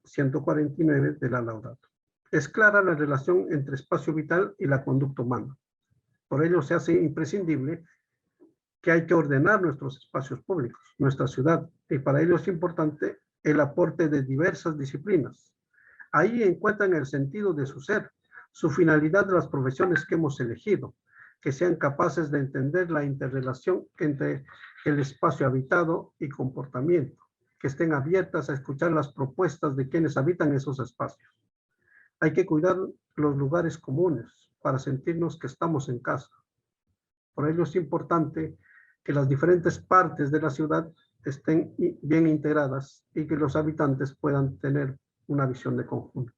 149 de la Laudato. Es clara la relación entre espacio vital y la conducta humana. Por ello se hace imprescindible que hay que ordenar nuestros espacios públicos, nuestra ciudad, y para ello es importante el aporte de diversas disciplinas. Ahí encuentran el sentido de su ser, su finalidad de las profesiones que hemos elegido, que sean capaces de entender la interrelación entre el espacio habitado y comportamiento, que estén abiertas a escuchar las propuestas de quienes habitan esos espacios. Hay que cuidar los lugares comunes para sentirnos que estamos en casa. Por ello es importante que las diferentes partes de la ciudad estén bien integradas y que los habitantes puedan tener una visión de conjunto.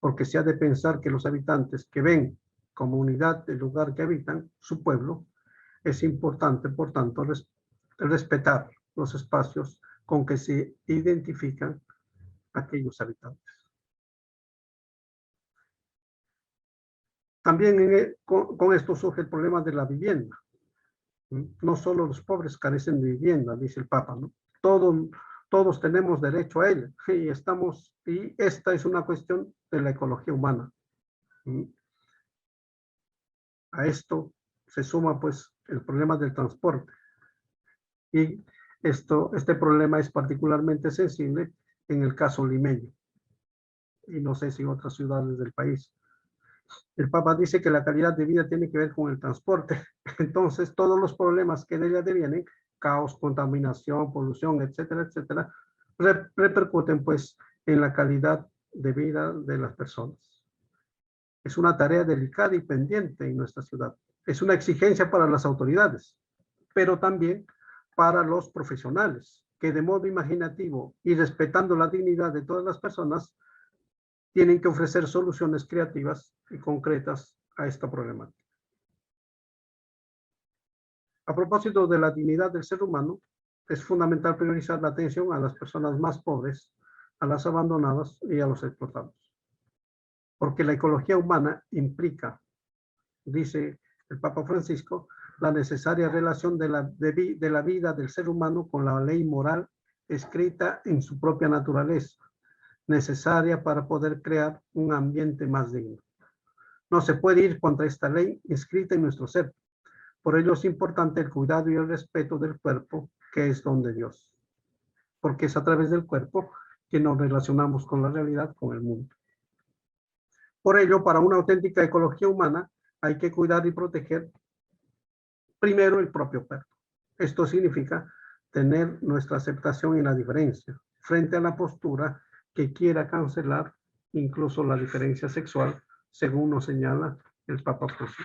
Porque se ha de pensar que los habitantes que ven como unidad el lugar que habitan, su pueblo, Es importante, por tanto, respetar los espacios con que se identifican aquellos habitantes. También con esto surge el problema de la vivienda. No solo los pobres carecen de vivienda, dice el Papa, ¿no? Todos tenemos derecho a ella y esta es una cuestión de la ecología humana. A esto se suma pues el problema del transporte y este problema es particularmente sensible en el caso limeño y no sé si en otras ciudades del país. El Papa dice que la calidad de vida tiene que ver con el transporte. Entonces, todos los problemas que de ella devienen, caos, contaminación, polución, etcétera, etcétera, repercuten pues en la calidad de vida de las personas. Es una tarea delicada y pendiente en nuestra ciudad. Es una exigencia para las autoridades, pero también para los profesionales, que de modo imaginativo y respetando la dignidad de todas las personas, tienen que ofrecer soluciones creativas y concretas a esta problemática. A propósito de la dignidad del ser humano, es fundamental priorizar la atención a las personas más pobres, a las abandonadas y a los explotados. Porque la ecología humana implica, dice el Papa Francisco, la necesaria relación de la vida del ser humano con la ley moral escrita en su propia naturaleza, necesaria para poder crear un ambiente más digno. No se puede ir contra esta ley inscrita en nuestro ser. Por ello es importante el cuidado y el respeto del cuerpo, que es don de Dios. Porque es a través del cuerpo que nos relacionamos con la realidad, con el mundo. Por ello, para una auténtica ecología humana, hay que cuidar y proteger primero el propio cuerpo. Esto significa tener nuestra aceptación en la diferencia, frente a la postura que quiera cancelar incluso la diferencia sexual, según nos señala el Papa Francisco.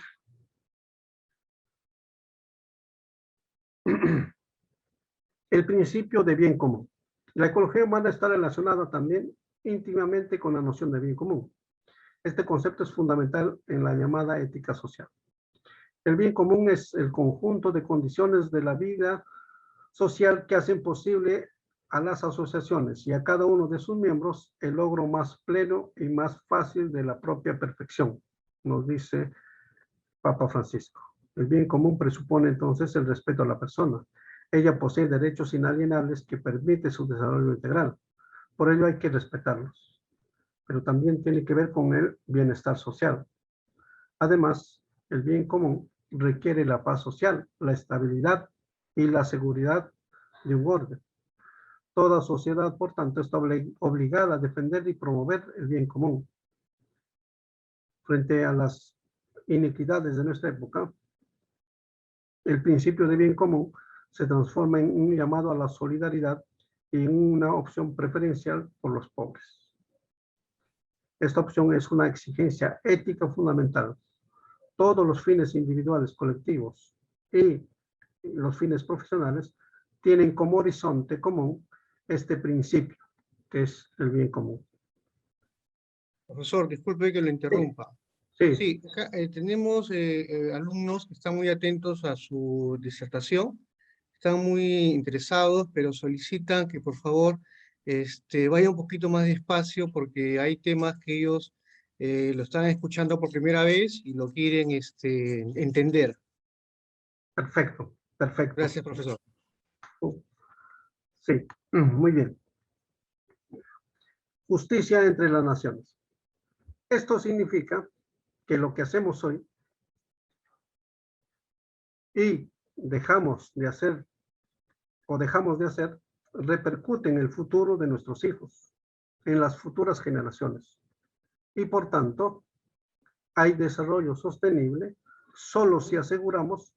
El principio de bien común. La ecología humana está relacionada también íntimamente con la noción de bien común. Este concepto es fundamental en la llamada ética social. El bien común es el conjunto de condiciones de la vida social que hacen posible a las asociaciones y a cada uno de sus miembros el logro más pleno y más fácil de la propia perfección, nos dice Papa Francisco. El bien común presupone entonces el respeto a la persona. Ella posee derechos inalienables que permiten su desarrollo integral. Por ello hay que respetarlos. Pero también tiene que ver con el bienestar social. Además, el bien común requiere la paz social, la estabilidad y la seguridad de un orden. Toda sociedad, por tanto, está obligada a defender y promover el bien común. Frente a las inequidades de nuestra época, el principio de bien común se transforma en un llamado a la solidaridad y en una opción preferencial por los pobres. Esta opción es una exigencia ética fundamental. Todos los fines individuales, colectivos y los fines profesionales tienen como horizonte común este principio, que es el bien común. Profesor, disculpe que lo interrumpa. Sí. Sí, acá, tenemos alumnos que están muy atentos a su disertación, están muy interesados, pero solicitan que por favor vaya un poquito más despacio porque hay temas que ellos lo están escuchando por primera vez y lo quieren entender. Perfecto, perfecto. Gracias, profesor. Sí, muy bien. Justicia entre las naciones. Esto significa que lo que hacemos hoy y dejamos de hacer repercute en el futuro de nuestros hijos, en las futuras generaciones. Y por tanto, hay desarrollo sostenible solo si aseguramos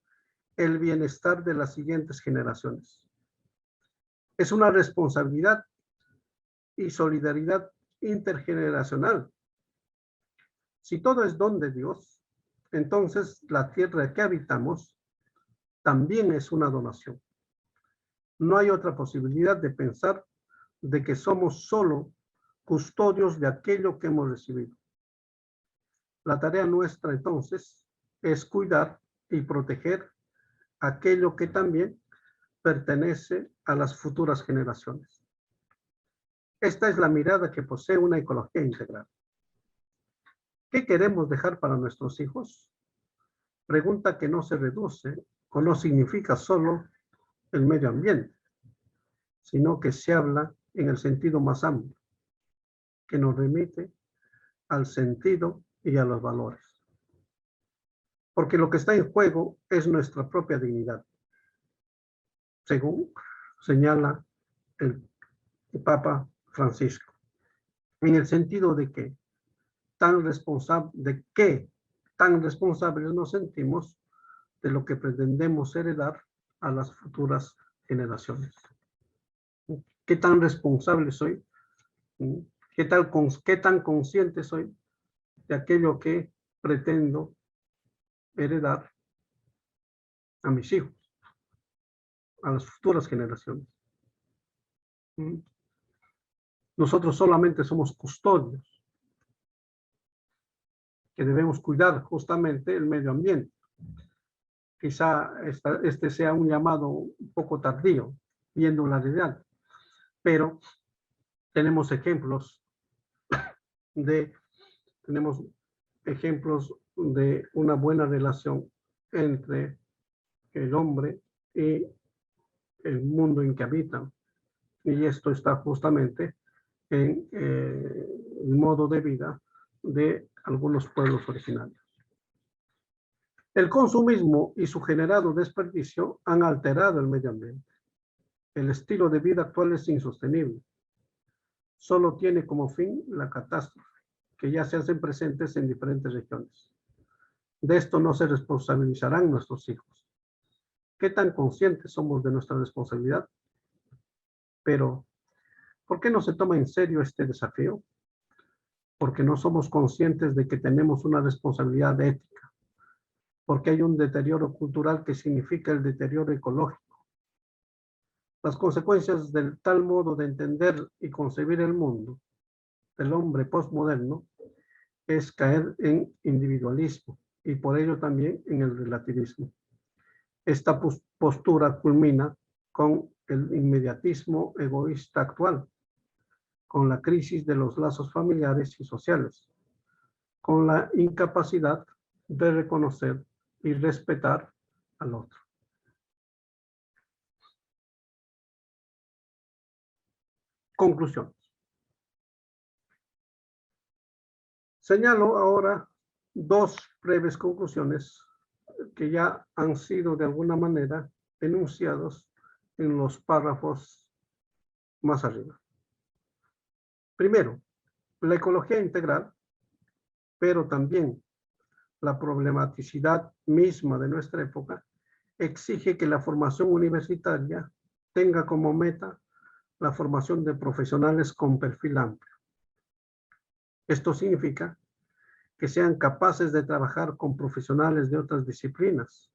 el bienestar de las siguientes generaciones. Es una responsabilidad y solidaridad intergeneracional. Si todo es don de Dios, entonces la tierra que habitamos también es una donación. No hay otra posibilidad de pensar de que somos solo custodios de aquello que hemos recibido. La tarea nuestra entonces es cuidar y proteger aquello que también pertenece a las futuras generaciones. Esta es la mirada que posee una ecología integral. ¿Qué queremos dejar para nuestros hijos? Pregunta que no se reduce o no significa solo el medio ambiente, sino que se habla en el sentido más amplio, que nos remite al sentido y a los valores. Porque lo que está en juego es nuestra propia dignidad, según señala el Papa Francisco, en el sentido de que tan responsables nos sentimos de lo que pretendemos heredar a las futuras generaciones. ¿Qué tan responsable soy? ¿Qué tan consciente soy de aquello que pretendo heredar a mis hijos, a las futuras generaciones? Nosotros solamente somos custodios que debemos cuidar justamente el medio ambiente. Quizá este sea un llamado un poco tardío, viendo la realidad, pero tenemos ejemplos de una buena relación entre el hombre y el mundo en que habitan. Y esto está justamente en el modo de vida de algunos pueblos originarios. El consumismo y su generado desperdicio han alterado el medio ambiente. El estilo de vida actual es insostenible. Solo tiene como fin la catástrofe, que ya se hacen presentes en diferentes regiones. De esto no se responsabilizarán nuestros hijos. ¿Qué tan conscientes somos de nuestra responsabilidad? Pero, ¿por qué no se toma en serio este desafío? Porque no somos conscientes de que tenemos una responsabilidad ética, porque hay un deterioro cultural que significa el deterioro ecológico. Las consecuencias del tal modo de entender y concebir el mundo del hombre postmoderno es caer en individualismo y por ello también en el relativismo. Esta postura culmina con el inmediatismo egoísta actual, con la crisis de los lazos familiares y sociales, con la incapacidad de reconocer y respetar al otro. Conclusiones. Señalo ahora dos breves conclusiones que ya han sido de alguna manera enunciados en los párrafos más arriba. Primero, la ecología integral, pero también la problematicidad misma de nuestra época, exige que la formación universitaria tenga como meta la formación de profesionales con perfil amplio. Esto significa que sean capaces de trabajar con profesionales de otras disciplinas,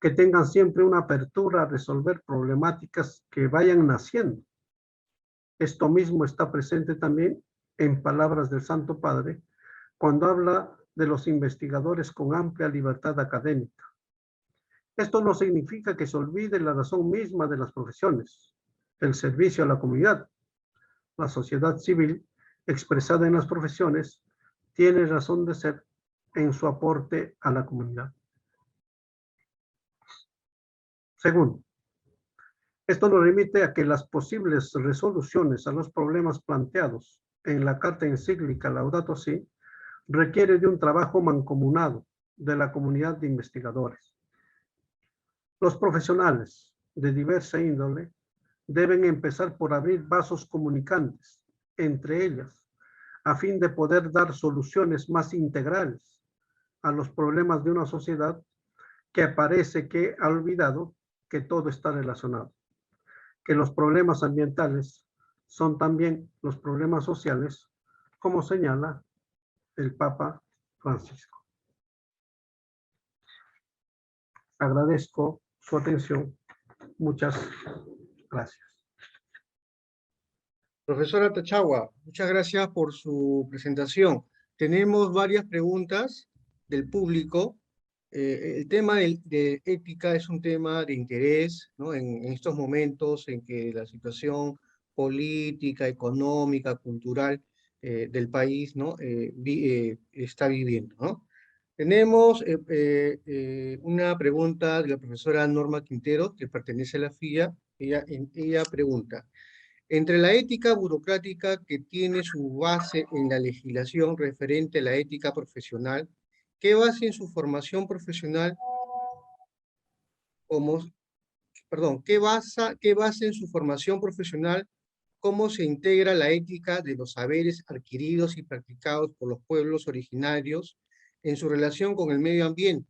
que tengan siempre una apertura a resolver problemáticas que vayan naciendo. Esto mismo está presente también en palabras del Santo Padre cuando habla de los investigadores con amplia libertad académica. Esto no significa que se olvide la razón misma de las profesiones, el servicio a la comunidad. La sociedad civil expresada en las profesiones tiene razón de ser en su aporte a la comunidad. Segundo, esto nos remite a que las posibles resoluciones a los problemas planteados en la carta encíclica Laudato Si requiere de un trabajo mancomunado de la comunidad de investigadores. Los profesionales de diversa índole deben empezar por abrir vasos comunicantes entre ellas, a fin de poder dar soluciones más integrales a los problemas de una sociedad que parece que ha olvidado que todo está relacionado, que los problemas ambientales son también los problemas sociales, como señala el Papa Francisco. Agradezco su atención. Muchas gracias. Profesora Tachagua, muchas gracias por su presentación. Tenemos varias preguntas del público. el tema de ética es un tema de interés, ¿no? En estos momentos en que la situación política, económica, cultural del país, ¿no? Está viviendo, ¿no? Tenemos una pregunta de la profesora Norma Quintero, que pertenece a la FIA. Ella pregunta, entre la ética burocrática que tiene su base en la legislación referente a la ética profesional, ¿qué base en su formación profesional como, perdón, qué base en su formación profesional, cómo se integra la ética de los saberes adquiridos y practicados por los pueblos originarios en su relación con el medio ambiente,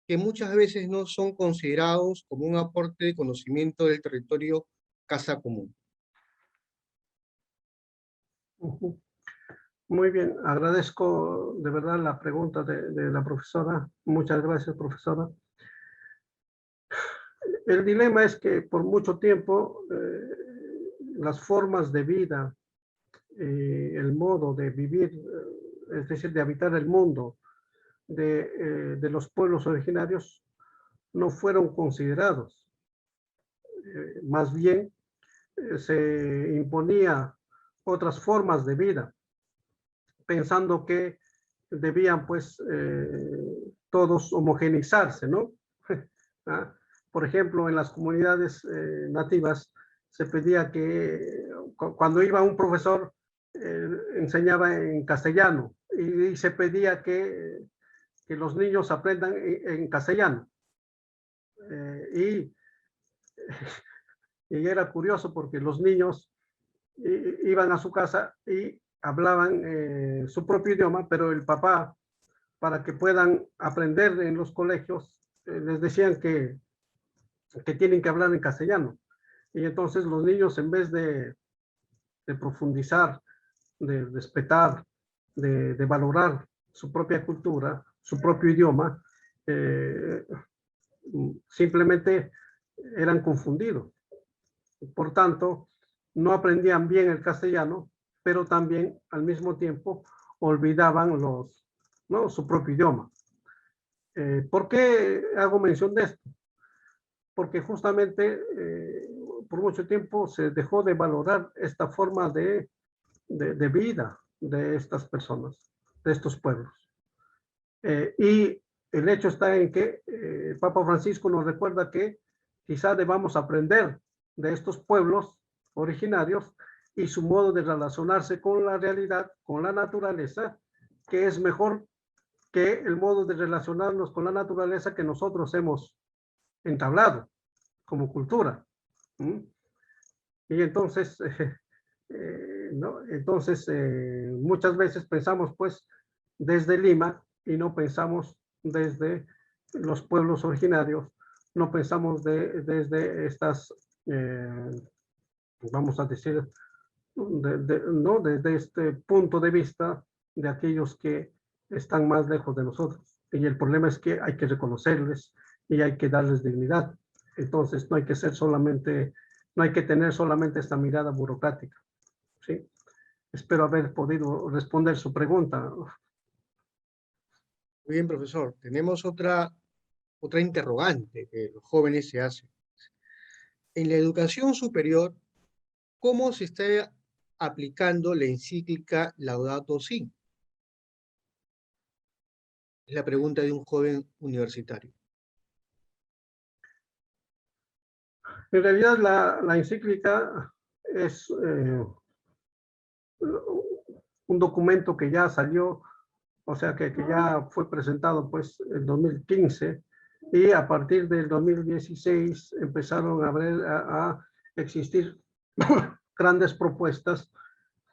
que muchas veces no son considerados como un aporte de conocimiento del territorio casa común? Ujú. Muy bien, agradezco de verdad la pregunta de la profesora. Muchas gracias, profesora. El dilema es que por mucho tiempo las formas de vida, el modo de vivir, es decir, de habitar el mundo de los pueblos originarios no fueron considerados. Más bien se imponía otras formas de vida, pensando que debían pues todos homogeneizarse, ¿no? ¿Ah? Por ejemplo, en las comunidades nativas se pedía que cuando iba un profesor enseñaba en castellano y se pedía que los niños aprendan en castellano. Y, y era curioso porque los niños iban a su casa y hablaban su propio idioma, pero el papá, para que puedan aprender en los colegios, les decían que tienen que hablar en castellano. Y entonces los niños, en vez de profundizar, de respetar, de valorar su propia cultura, su propio idioma, simplemente eran confundidos. Por tanto, no aprendían bien el castellano, pero también al mismo tiempo olvidaban ¿no? su propio idioma. ¿Por qué hago mención de esto? Porque justamente por mucho tiempo se dejó de valorar esta forma de vida de estas personas, de estos pueblos. Y el hecho está en que Papa Francisco nos recuerda que quizá debamos aprender de estos pueblos originarios y su modo de relacionarse con la realidad, con la naturaleza, que es mejor que el modo de relacionarnos con la naturaleza que nosotros hemos entablado como cultura. ¿Mm? Y entonces, ¿no? Entonces muchas veces pensamos pues desde Lima y no pensamos desde los pueblos originarios, no pensamos desde estas, vamos a decir, ¿no? Desde este punto de vista de aquellos que están más lejos de nosotros. Y el problema es que hay que reconocerles y hay que darles dignidad. Entonces no hay que ser solamente, no hay que tener solamente esta mirada burocrática. ¿Sí? Espero haber podido responder su pregunta. Muy bien, profesor. Tenemos otra interrogante que los jóvenes se hacen. En la educación superior, ¿cómo se está aplicando la encíclica Laudato Si? Es la pregunta de un joven universitario. En realidad la encíclica es un documento que ya salió, o sea que ya fue presentado pues en 2015 y a partir del 2016 empezaron a existir grandes propuestas.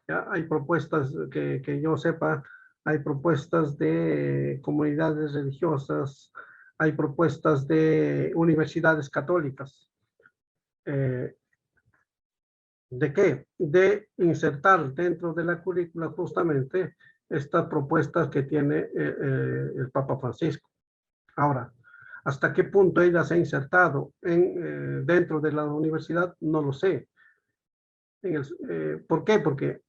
¿Ya? Hay propuestas que yo sepa, hay propuestas de comunidades religiosas, hay propuestas de universidades católicas. ¿De qué? De insertar dentro de la currícula justamente estas propuestas que tiene el Papa Francisco. Ahora, ¿hasta qué punto ella se ha insertado dentro de la universidad? No lo sé. ¿Por qué? Porque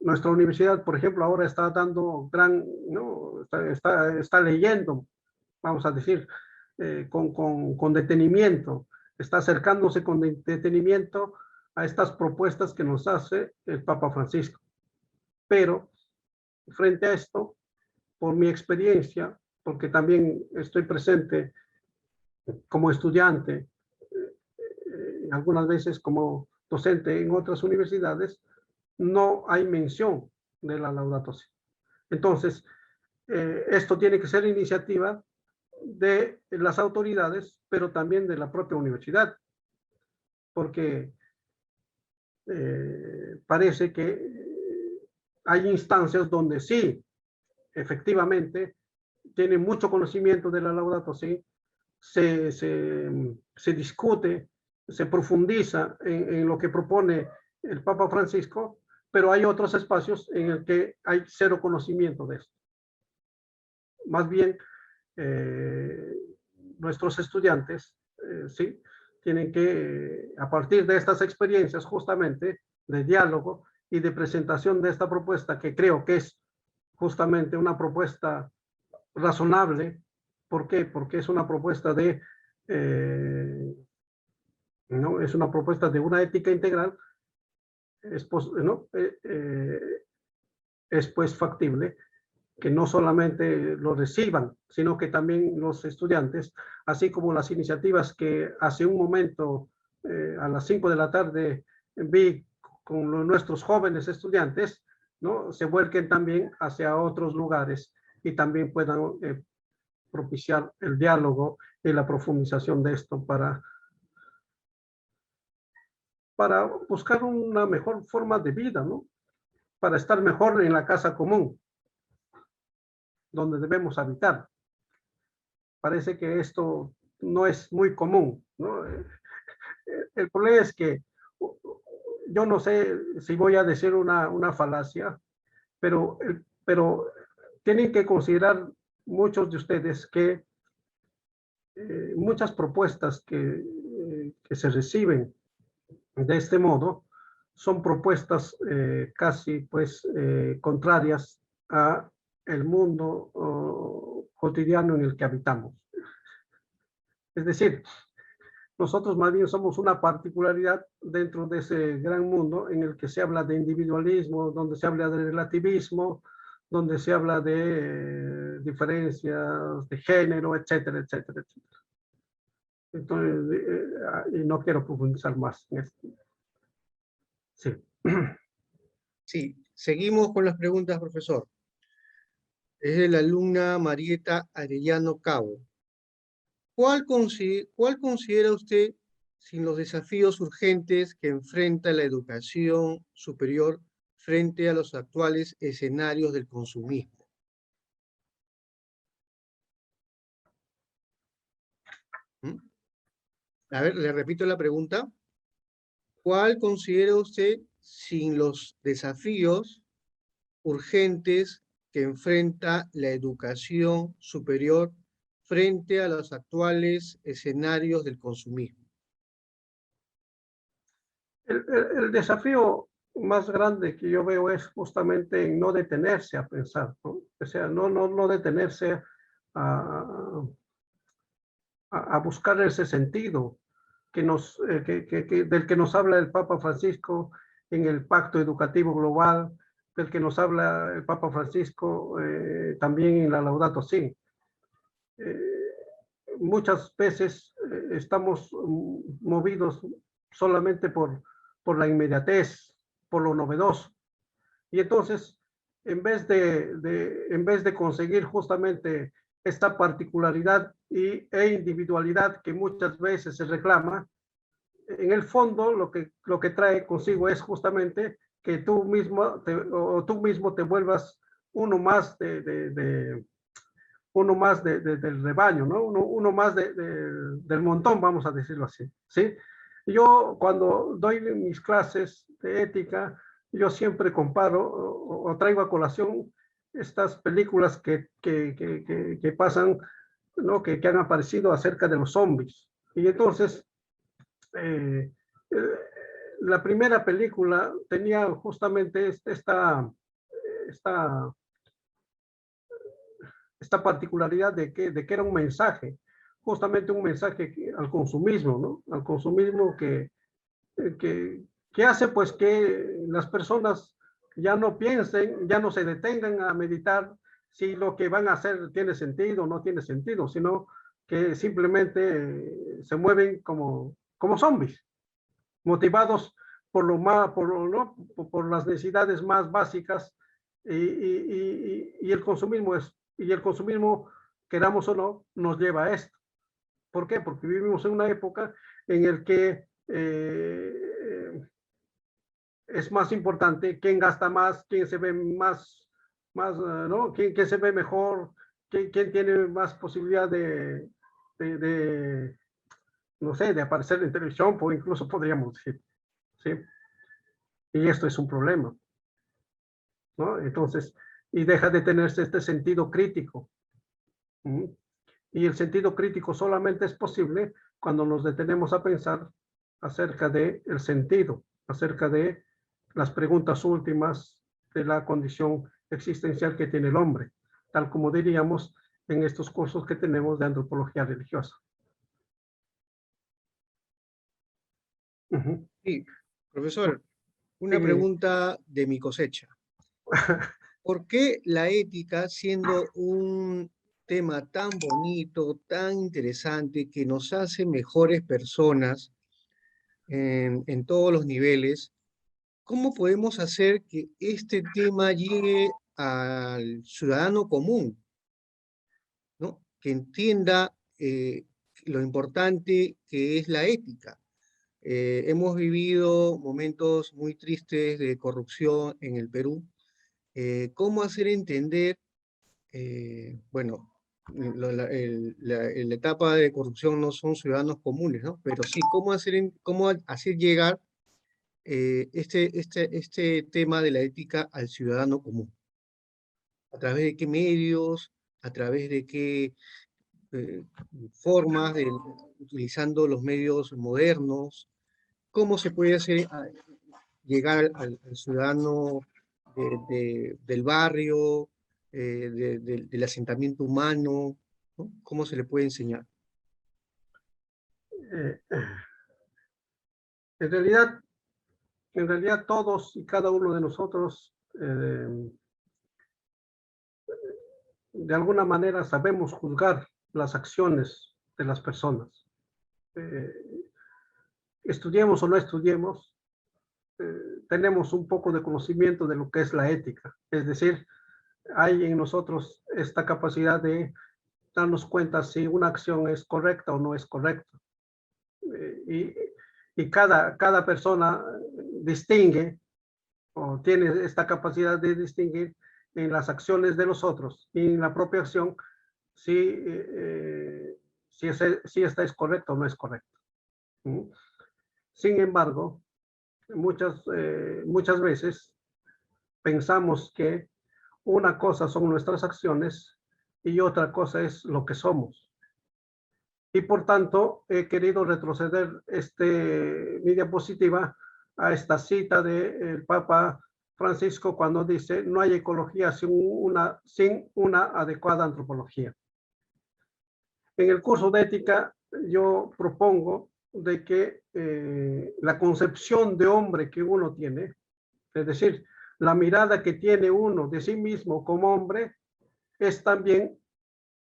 nuestra universidad, por ejemplo, ahora está dando ¿no? Está leyendo, vamos a decir, con detenimiento, está acercándose con detenimiento a estas propuestas que nos hace el Papa Francisco. Pero frente a esto, por mi experiencia, porque también estoy presente como estudiante, algunas veces como docente en otras universidades, no hay mención de la Laudato Si. Entonces, esto tiene que ser iniciativa de las autoridades, pero también de la propia universidad, porque parece que hay instancias donde sí, efectivamente, tienen mucho conocimiento de la Laudato Si, se discute, se profundiza en lo que propone el Papa Francisco, pero hay otros espacios en el que hay cero conocimiento de esto. Más bien, nuestros estudiantes, sí, tienen que, a partir de estas experiencias justamente de diálogo y de presentación de esta propuesta, que creo que es justamente una propuesta razonable. ¿Por qué? Porque es una propuesta de, ¿no? Es una propuesta de una ética integral, ¿no? Es pues factible que no solamente lo reciban, sino que también los estudiantes, así como las iniciativas que hace un momento, a las 5 de la tarde, vi con nuestros jóvenes estudiantes, ¿no? Se vuelquen también hacia otros lugares y también puedan propiciar el diálogo y la profundización de esto para buscar una mejor forma de vida, ¿no? Para estar mejor en la casa común, donde debemos habitar. Parece que esto no es muy común, ¿no? El problema es que yo no sé si voy a decir una falacia, pero tienen que considerar muchos de ustedes que muchas propuestas que se reciben de este modo son propuestas casi pues contrarias a el mundo cotidiano en el que habitamos. Es decir, nosotros más bien somos una particularidad dentro de ese gran mundo en el que se habla de individualismo, donde se habla de relativismo, donde se habla de diferencias de género, etcétera, etcétera, etcétera. Entonces, y no quiero profundizar más en esto. Sí. Sí, seguimos con las preguntas, profesor. Es de la alumna Marieta Arellano Cabo. ¿Cuál considera usted, sin los desafíos urgentes que enfrenta la educación superior frente a los actuales escenarios del consumismo? ¿Mm? A ver, le repito la pregunta. ¿Cuál considera usted, sin los desafíos urgentes que enfrenta la educación superior frente a los actuales escenarios del consumismo? El desafío más grande que yo veo es justamente en no detenerse a pensar, ¿no? O sea, no detenerse a buscar ese sentido del que nos habla el Papa Francisco en el Pacto Educativo Global, del que nos habla el Papa Francisco también en la Laudato Si. Muchas veces estamos movidos solamente por la inmediatez, por lo novedoso. Y entonces, en vez de conseguir justamente esta particularidad e individualidad que muchas veces se reclama, en el fondo lo que trae consigo es justamente que tú mismo te vuelvas uno más del rebaño, ¿no? Uno más del montón, vamos a decirlo así, ¿sí? Yo cuando doy mis clases de ética, yo siempre comparo o traigo a colación estas películas que pasan, ¿no? Que han aparecido acerca de los zombies. Y entonces, la primera película tenía justamente esta particularidad de que era un mensaje, justamente un mensaje al consumismo, ¿no? Al consumismo que hace pues que las personas ya no piensen, ya no se detengan a meditar si lo que van a hacer tiene sentido o no tiene sentido, sino que simplemente se mueven como zombies, motivados por las necesidades más básicas y el consumismo, queramos o no, nos lleva a esto. ¿Por qué? Porque vivimos en una época en la que es más importante quién gasta más, quién se ve más ¿no? ¿Quién se ve mejor, quién tiene más posibilidad no sé, de aparecer en televisión, o incluso podríamos decir, ¿sí? Y esto es un problema, ¿no? Entonces, y deja de tenerse este sentido crítico. Y el sentido crítico solamente es posible cuando nos detenemos a pensar acerca del sentido, acerca de las preguntas últimas de la condición existencial que tiene el hombre, tal como diríamos en estos cursos que tenemos de antropología religiosa. Sí, profesor, una pregunta de mi cosecha. ¿Por qué la ética, siendo un tema tan bonito, tan interesante, que nos hace mejores personas en todos los niveles, cómo podemos hacer que este tema llegue al ciudadano común, ¿no? Que entienda lo importante que es la ética? Hemos vivido momentos muy tristes de corrupción en el Perú. ¿Cómo hacer entender, bueno, la etapa de corrupción no son ciudadanos comunes, ¿no? Pero sí, cómo hacer llegar este tema de la ética al ciudadano común? ¿A través de qué medios? ¿A través de qué formas? Utilizando los medios modernos. ¿Cómo se puede hacer llegar al ciudadano del barrio, del asentamiento humano, ¿no? ¿Cómo se le puede enseñar? En realidad todos y cada uno de nosotros de alguna manera sabemos juzgar las acciones de las personas. Estudiemos o no estudiemos, tenemos un poco de conocimiento de lo que es la ética. Es decir, hay en nosotros esta capacidad de darnos cuenta si una acción es correcta o no es correcta. Y cada persona distingue o tiene esta capacidad de distinguir en las acciones de los otros y en la propia acción si esta es correcta o no es correcta. Sin embargo, muchas veces pensamos que una cosa son nuestras acciones y otra cosa es lo que somos. Y por tanto, he querido retroceder mi diapositiva a esta cita del Papa Francisco cuando dice: no hay ecología sin una adecuada antropología. En el curso de ética yo propongo de que la concepción de hombre que uno tiene, es decir, la mirada que tiene uno de sí mismo como hombre, es también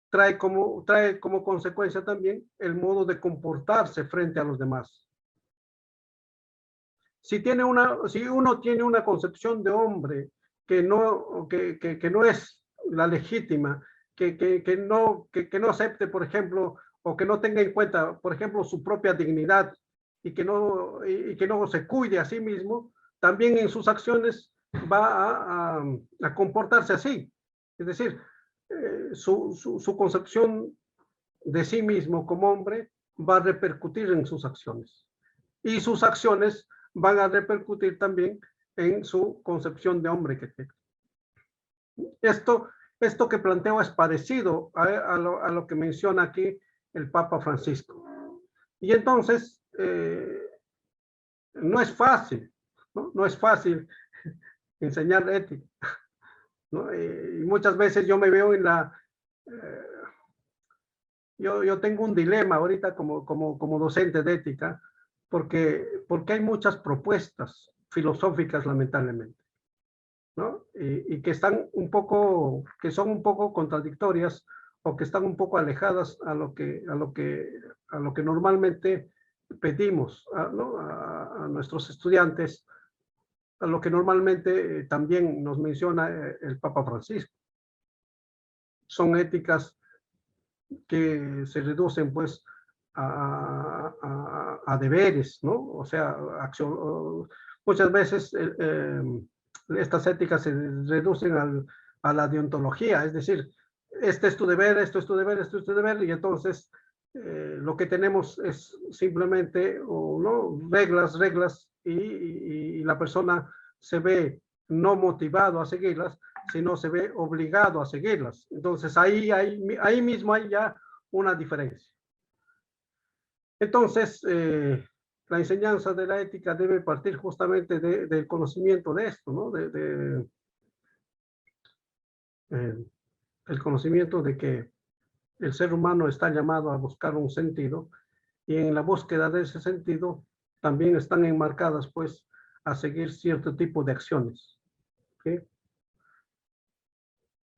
trae como consecuencia también el modo de comportarse frente a los demás. Si uno tiene una concepción de hombre que no es la legítima, que no acepte, por ejemplo, o que no tenga en cuenta, por ejemplo, su propia dignidad y que no se cuide a sí mismo, también en sus acciones va a comportarse así. Es decir, su concepción de sí mismo como hombre va a repercutir en sus acciones. Y sus acciones van a repercutir también en su concepción de hombre que tiene. Esto que planteo es parecido a lo que menciona aquí el Papa Francisco. Y entonces, no es fácil, ¿no? No es fácil enseñar ética, ¿no? Y muchas veces yo me veo en la... yo tengo un dilema ahorita como docente de ética, porque hay muchas propuestas filosóficas, lamentablemente, ¿no? Y que están un poco, que son un poco contradictorias o que están un poco alejadas a lo que normalmente pedimos, ¿no? A nuestros estudiantes, a lo que normalmente también nos menciona el Papa Francisco. Son éticas que se reducen pues a deberes, ¿no? O sea, muchas veces estas éticas se reducen a la deontología, es decir, este es tu deber, esto es tu deber, esto es tu deber, y entonces lo que tenemos es simplemente ¿no? reglas, y la persona se ve no motivado a seguirlas, sino se ve obligado a seguirlas. Entonces ahí mismo hay ya una diferencia. Entonces, la enseñanza de la ética debe partir justamente del conocimiento de esto, ¿no? El conocimiento de que el ser humano está llamado a buscar un sentido, y en la búsqueda de ese sentido también están enmarcadas pues a seguir cierto tipo de acciones. ¿Sí?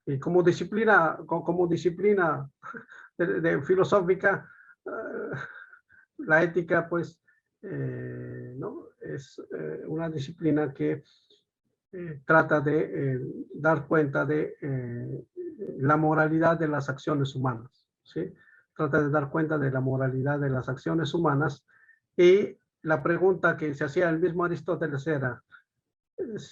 Y como disciplina filosófica, la ética pues ¿no? Es una disciplina que trata de dar cuenta de la moralidad de las acciones humanas, ¿sí? Trata de dar cuenta de la moralidad de las acciones humanas, y la pregunta que se hacía el mismo Aristóteles era,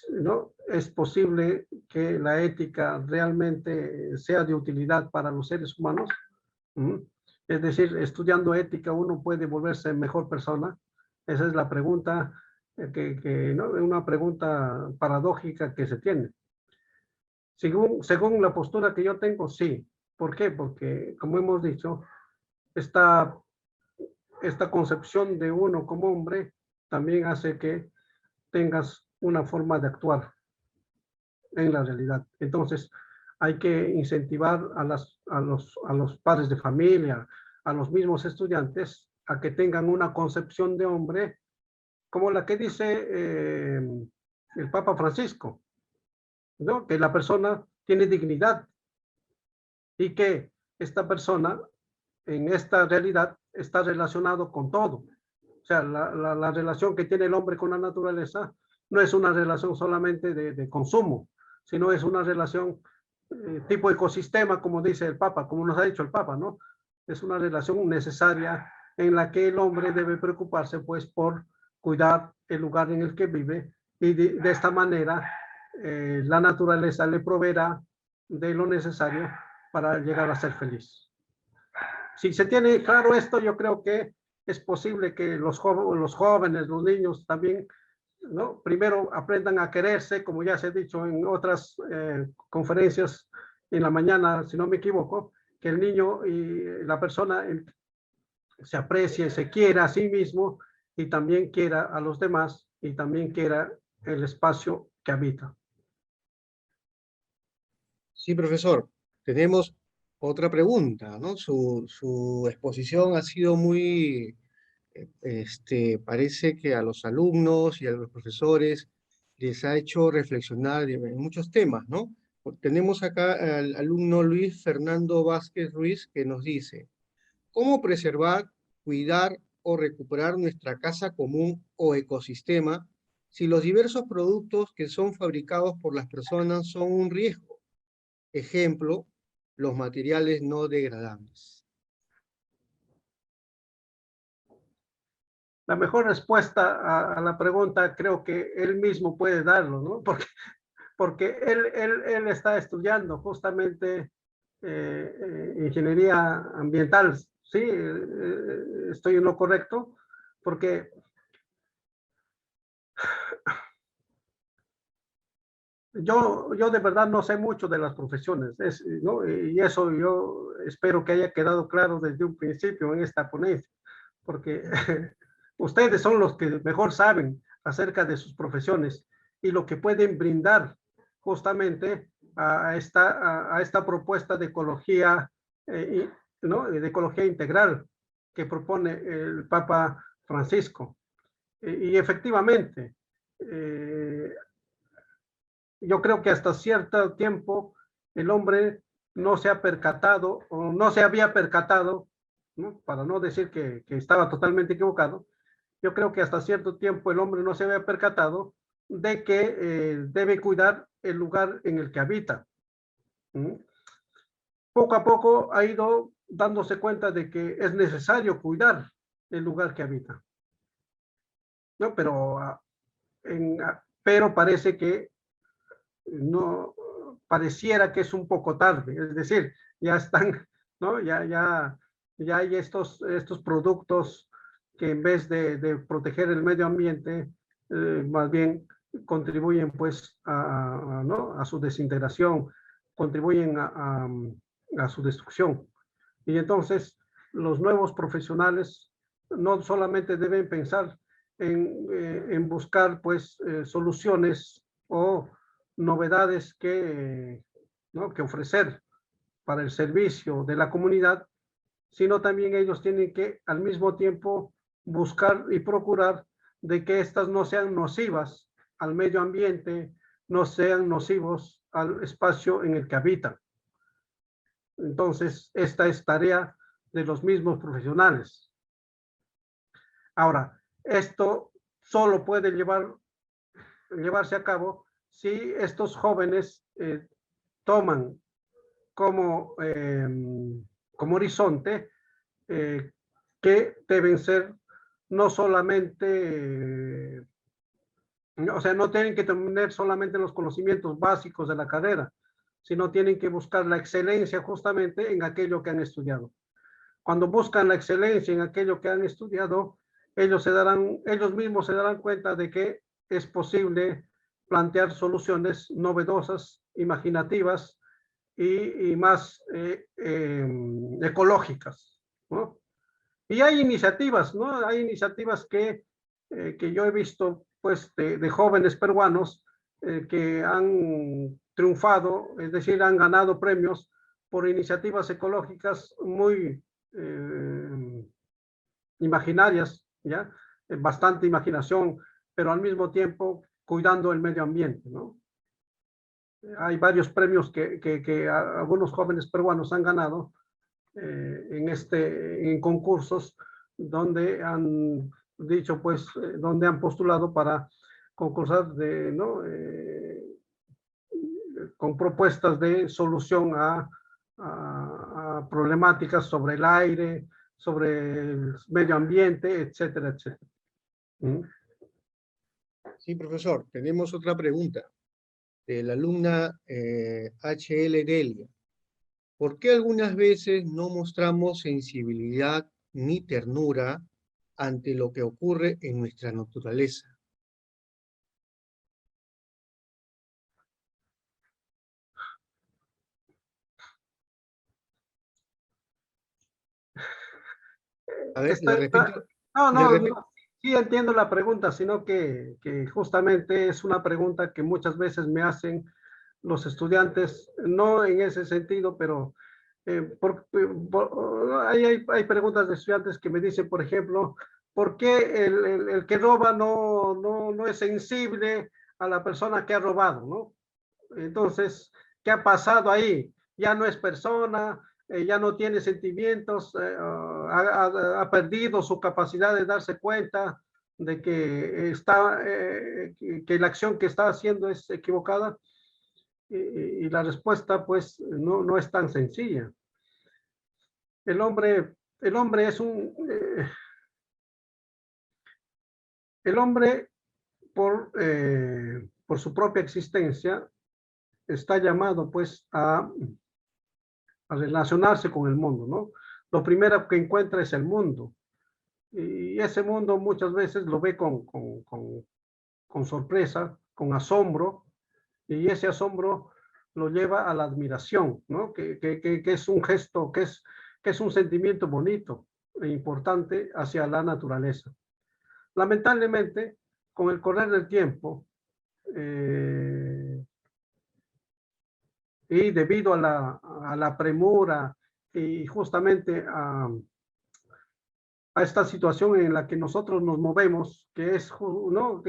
¿no? ¿Es posible que la ética realmente sea de utilidad para los seres humanos? ¿Mm? Es decir, estudiando ética uno puede volverse mejor persona. Esa es la pregunta ¿no? Una pregunta paradójica que se tiene. Según la postura que yo tengo, sí. ¿Por qué? Porque, como hemos dicho, esta concepción de uno como hombre también hace que tengas una forma de actuar en la realidad. Entonces, hay que incentivar a los padres de familia, a los mismos estudiantes, a que tengan una concepción de hombre como la que dice el Papa Francisco, ¿no? Que la persona tiene dignidad y que esta persona en esta realidad está relacionado con todo. O sea, la relación que tiene el hombre con la naturaleza no es una relación solamente de consumo, sino es una relación tipo ecosistema, como dice el Papa, como nos ha dicho el Papa, ¿no? Es una relación necesaria en la que el hombre debe preocuparse, pues, por cuidar el lugar en el que vive, y de esta manera la naturaleza le proveerá de lo necesario para llegar a ser feliz. Si se tiene claro esto, yo creo que es posible que los jóvenes, los niños también, ¿no? Primero aprendan a quererse, como ya se ha dicho en otras conferencias en la mañana, si no me equivoco, que el niño y la persona se aprecie, se quiera a sí mismo, y también quiera a los demás, y también quiera el espacio que habita. Sí, profesor. Tenemos otra pregunta, ¿no? Su exposición ha sido muy, parece que a los alumnos y a los profesores les ha hecho reflexionar en muchos temas, ¿no? Tenemos acá al alumno Luis Fernando Vázquez Ruiz, que nos dice: ¿cómo preservar, cuidar o recuperar nuestra casa común o ecosistema si los diversos productos que son fabricados por las personas son un riesgo? Ejemplo, los materiales no degradables. La mejor respuesta a la pregunta creo que él mismo puede darlo, ¿no? Porque él está estudiando justamente ingeniería ambiental. Sí, estoy en lo correcto, porque yo de verdad no sé mucho de las profesiones, ¿no? Y eso yo espero que haya quedado claro desde un principio en esta ponencia, porque ustedes son los que mejor saben acerca de sus profesiones y lo que pueden brindar justamente a esta propuesta de ecología, ¿no? De ecología integral que propone el Papa Francisco. Y efectivamente, yo creo que hasta cierto tiempo el hombre no se ha percatado o no se había percatado, ¿no? Para no decir que estaba totalmente equivocado, yo creo que hasta cierto tiempo el hombre no se había percatado de que debe cuidar el lugar en el que habita. Poco a poco ha ido dándose cuenta de que es necesario cuidar el lugar que habita, ¿no? Pero parece que no, pareciera que es un poco tarde, es decir, ya están, ¿no? Ya hay estos productos que en vez de proteger el medio ambiente, más bien contribuyen pues ¿no? a su desintegración, contribuyen a su destrucción. Y entonces los nuevos profesionales no solamente deben pensar en buscar pues soluciones o novedades ¿no? que ofrecer para el servicio de la comunidad, sino también ellos tienen que al mismo tiempo buscar y procurar de que estas no sean nocivas al medio ambiente, no sean nocivos al espacio en el que habitan. Entonces, esta es tarea de los mismos profesionales. Ahora, esto solo puede llevarse a cabo si estos jóvenes toman como horizonte que deben ser no solamente, o sea, no tienen que tener solamente los conocimientos básicos de la carrera, sino tienen que buscar la excelencia justamente en aquello que han estudiado. Cuando buscan la excelencia en aquello que han estudiado, ellos mismos se darán cuenta de que es posible plantear soluciones novedosas, imaginativas y más ecológicas, ¿no? Y hay iniciativas, ¿no? Hay iniciativas que yo he visto, pues, de jóvenes peruanos que han triunfado, es decir, han ganado premios por iniciativas ecológicas muy imaginarias, ¿ya? Bastante imaginación, pero al mismo tiempo cuidando el medio ambiente, ¿no? Hay varios premios que algunos jóvenes peruanos han ganado en concursos donde han dicho, pues, donde han postulado para concursar ¿no? Con propuestas de solución a problemáticas sobre el aire, sobre el medio ambiente, etcétera, etcétera. Sí, profesor, tenemos otra pregunta de la alumna HL Delia. ¿Por qué algunas veces no mostramos sensibilidad ni ternura ante lo que ocurre en nuestra naturaleza? A ver, le repito. No, sí entiendo la pregunta, sino que justamente es una pregunta que muchas veces me hacen los estudiantes, no en ese sentido, pero hay preguntas de estudiantes que me dicen, por ejemplo, ¿por qué el que roba no es sensible a la persona que ha robado, ¿no? Entonces, ¿qué ha pasado ahí? Ya no es persona, ya no tiene sentimientos, ha perdido su capacidad de darse cuenta de que que la acción que está haciendo es equivocada. Y la respuesta, pues, no es tan sencilla. El hombre es el hombre por su propia existencia está llamado, pues, a relacionarse con el mundo, ¿no? Lo primero que encuentra es el mundo. Y ese mundo muchas veces lo ve con sorpresa, con asombro, y ese asombro lo lleva a la admiración, ¿no? Que es un gesto, que es un sentimiento bonito e importante hacia la naturaleza. Lamentablemente, con el correr del tiempo, y debido a la premura y justamente a esta situación en la que nosotros nos movemos, que es, ¿no?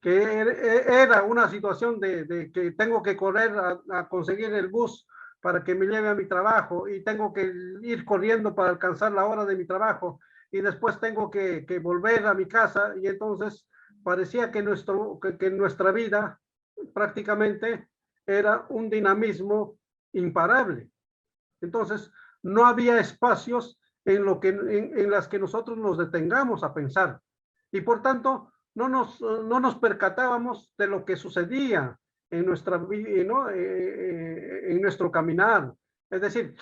Era una situación de que tengo que correr a conseguir el bus para que me lleve a mi trabajo y tengo que ir corriendo para alcanzar la hora de mi trabajo y después tengo que volver a mi casa y entonces parecía que nuestra vida prácticamente era un dinamismo imparable. Entonces, no había espacios en las que nosotros nos detengamos a pensar. Y por tanto, no nos percatábamos de lo que sucedía en nuestra vida, ¿no? En nuestro caminar. Es decir,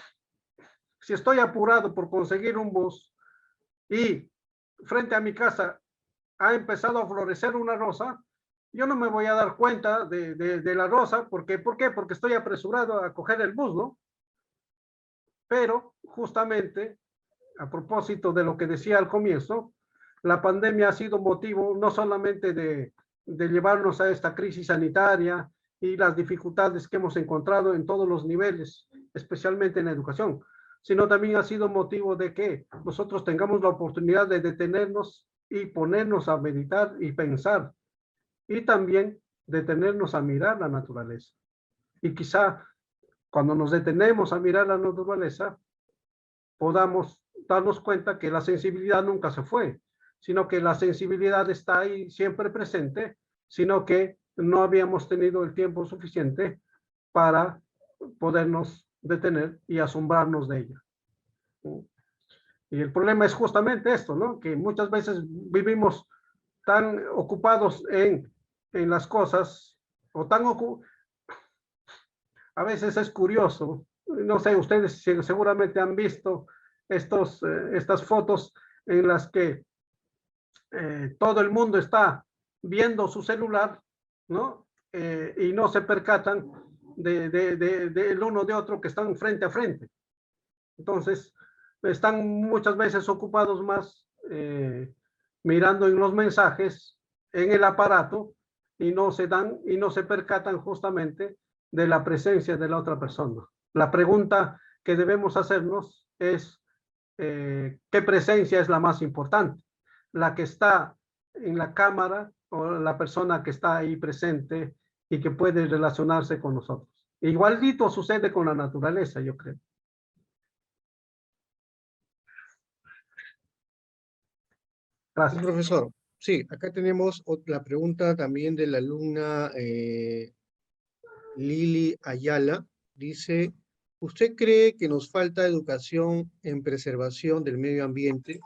si estoy apurado por conseguir un bus y frente a mi casa ha empezado a florecer una rosa, yo no me voy a dar cuenta de la rosa. ¿Por qué? Porque estoy apresurado a coger el bus, ¿no? Pero justamente, a propósito de lo que decía al comienzo, la pandemia ha sido motivo no solamente de llevarnos a esta crisis sanitaria y las dificultades que hemos encontrado en todos los niveles, especialmente en la educación, sino también ha sido motivo de que nosotros tengamos la oportunidad de detenernos y ponernos a meditar y pensar, y también detenernos a mirar la naturaleza. Y quizá cuando nos detenemos a mirar la naturaleza, podamos darnos cuenta que la sensibilidad nunca se fue, sino que la sensibilidad está ahí siempre presente, sino que no habíamos tenido el tiempo suficiente para podernos detener y asombrarnos de ella. Y el problema es justamente esto, ¿no? Que muchas veces vivimos tan ocupados en las cosas, o tan a veces es curioso, no sé, ustedes seguramente han visto estas fotos en las que todo el mundo está viendo su celular, ¿no? Y no se percatan del uno de otro que están frente a frente. Entonces, están muchas veces ocupados más mirando en los mensajes, en el aparato, y no se percatan justamente de la presencia de la otra persona. La pregunta que debemos hacernos es, ¿qué presencia es la más importante? ¿La que está en la cámara o la persona que está ahí presente y que puede relacionarse con nosotros? Igualito sucede con la naturaleza, yo creo. Gracias. Profesor, sí, acá tenemos la pregunta también de la alumna Lili Ayala. Dice, ¿usted cree que nos falta educación en preservación del medio ambiente?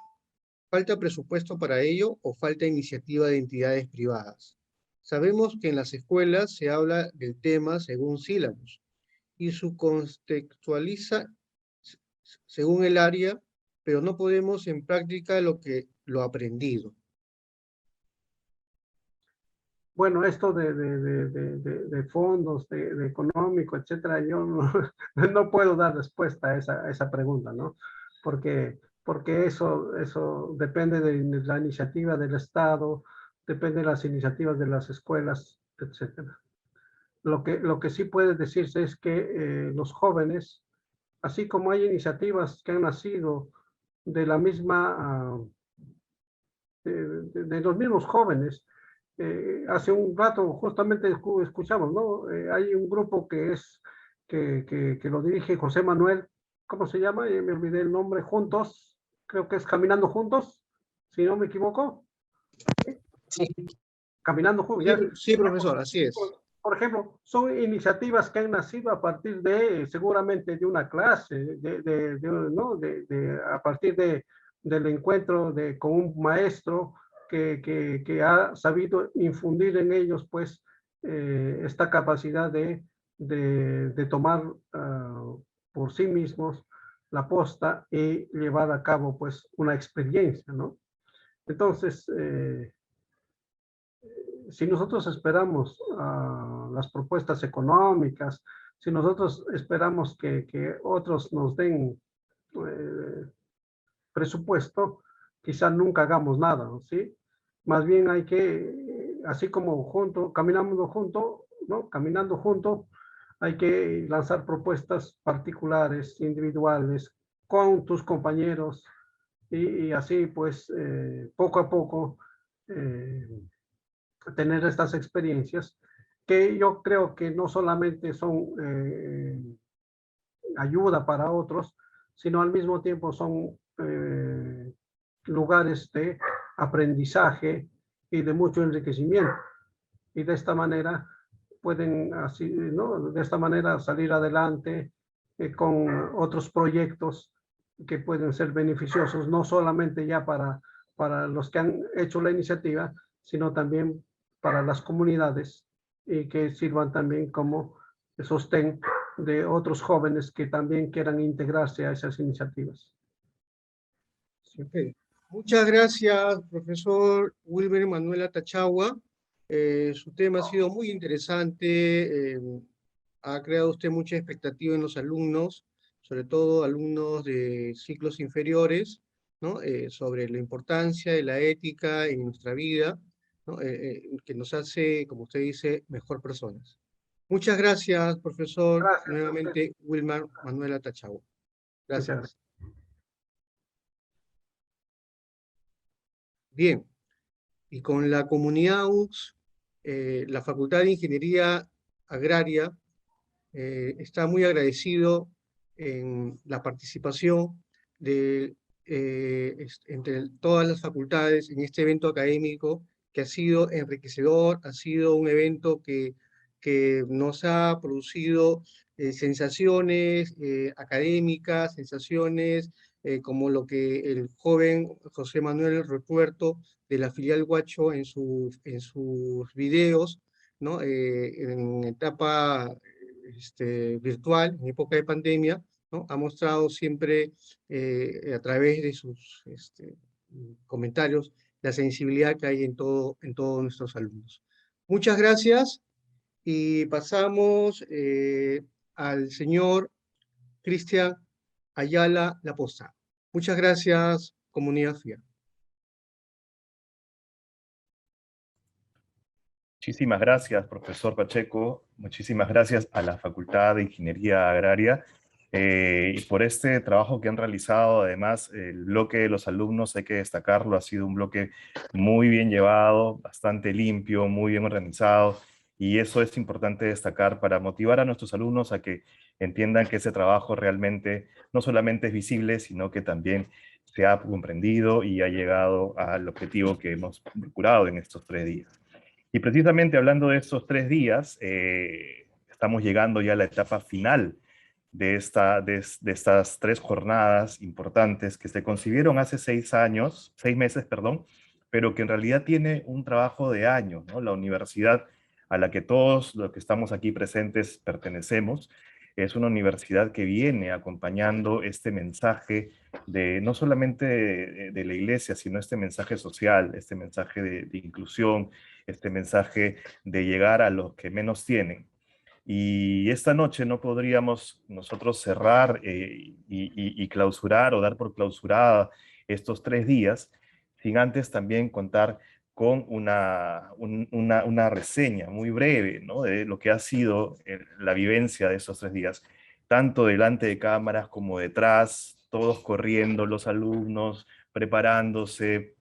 ¿Falta presupuesto para ello o falta iniciativa de entidades privadas? Sabemos que en las escuelas se habla del tema según sílabos y su contextualiza según el área, pero no podemos en práctica lo aprendido. Bueno, esto de fondos, de económico, etcétera, yo no, no puedo dar respuesta a esa pregunta, ¿no? Porque eso depende de la iniciativa del Estado, depende de las iniciativas de las escuelas, etcétera. Lo que sí puede decirse es que los jóvenes, así como hay iniciativas que han nacido de la misma, de los mismos jóvenes. Hace un rato justamente escuchamos, ¿no? Hay un grupo que lo dirige José Manuel, ¿cómo se llama? Me olvidé el nombre, Juntos, creo que es Caminando Juntos, si no me equivoco. Sí, Caminando Juntos. sí, profesor, así es. Por ejemplo, son iniciativas que han nacido a partir seguramente de una clase, ¿no? A partir del encuentro con un maestro que ha sabido infundir en ellos, pues, esta capacidad de tomar por sí mismos la posta y llevar a cabo, pues, una experiencia, ¿no? Entonces, si nosotros esperamos las propuestas económicas, si nosotros esperamos que otros nos den presupuesto, quizás nunca hagamos nada, ¿no? ¿Sí? Más bien hay que, así como juntos, caminamos juntos, ¿no? Caminando juntos, hay que lanzar propuestas particulares, individuales, con tus compañeros, y así pues poco a poco eh, tener estas experiencias que yo creo que no solamente son ayuda para otros, sino al mismo tiempo son lugares de aprendizaje y de mucho enriquecimiento. Y de esta manera pueden así, ¿no? De esta manera salir adelante con otros proyectos que pueden ser beneficiosos, no solamente ya para los que han hecho la iniciativa, sino también para las comunidades y que sirvan también como sostén de otros jóvenes que también quieran integrarse a esas iniciativas. Ok. Muchas gracias, profesor Wilmer Manuel Atachagua. Su tema ha sido muy interesante. Ha creado usted mucha expectativa en los alumnos, sobre todo alumnos de ciclos inferiores, ¿no? Sobre la importancia de la ética en nuestra vida, ¿no? Que nos hace, como usted dice, mejor personas. Muchas gracias, profesor. Gracias a usted. Nuevamente, Wilmer Manuel Atachagua. Muchas gracias. Gracias. Bien. Y con la comunidad UX, la Facultad de Ingeniería Agraria está muy agradecido en la participación de, entre todas las facultades en este evento académico que ha sido enriquecedor, ha sido un evento que nos ha producido sensaciones académicas, sensaciones como lo que el joven José Manuel Repuerto de la filial Huacho en sus videos, ¿no? En etapa virtual, en época de pandemia, ¿no? Ha mostrado siempre a través de sus comentarios la sensibilidad que hay en todos nuestros alumnos. Muchas gracias y pasamos al señor Cristian Ayala Laposta. Muchas gracias, comunidad FIA. Muchísimas gracias, profesor Pacheco. Muchísimas gracias a la Facultad de Ingeniería Agraria y por este trabajo que han realizado. Además, el bloque de los alumnos, hay que destacarlo, ha sido un bloque muy bien llevado, bastante limpio, muy bien organizado. Y eso es importante destacar para motivar a nuestros alumnos a que entiendan que ese trabajo realmente no solamente es visible, sino que también se ha comprendido y ha llegado al objetivo que hemos procurado en estos 3 días. Y precisamente hablando de estos 3 días, estamos llegando ya a la etapa final de estas 3 jornadas importantes que se concibieron hace 6 meses, perdón, pero que en realidad tiene un trabajo de años, ¿no? La universidad a la que todos los que estamos aquí presentes pertenecemos, es una universidad que viene acompañando este mensaje de no solamente de la iglesia, sino este mensaje social, este mensaje de inclusión, este mensaje de llegar a los que menos tienen. Y esta noche no podríamos nosotros cerrar y clausurar o dar por clausurada estos 3 días sin antes también contar con una reseña muy breve, ¿no? De lo que ha sido la vivencia de esos 3 días, tanto delante de cámaras como detrás, todos corriendo, los alumnos, preparándose,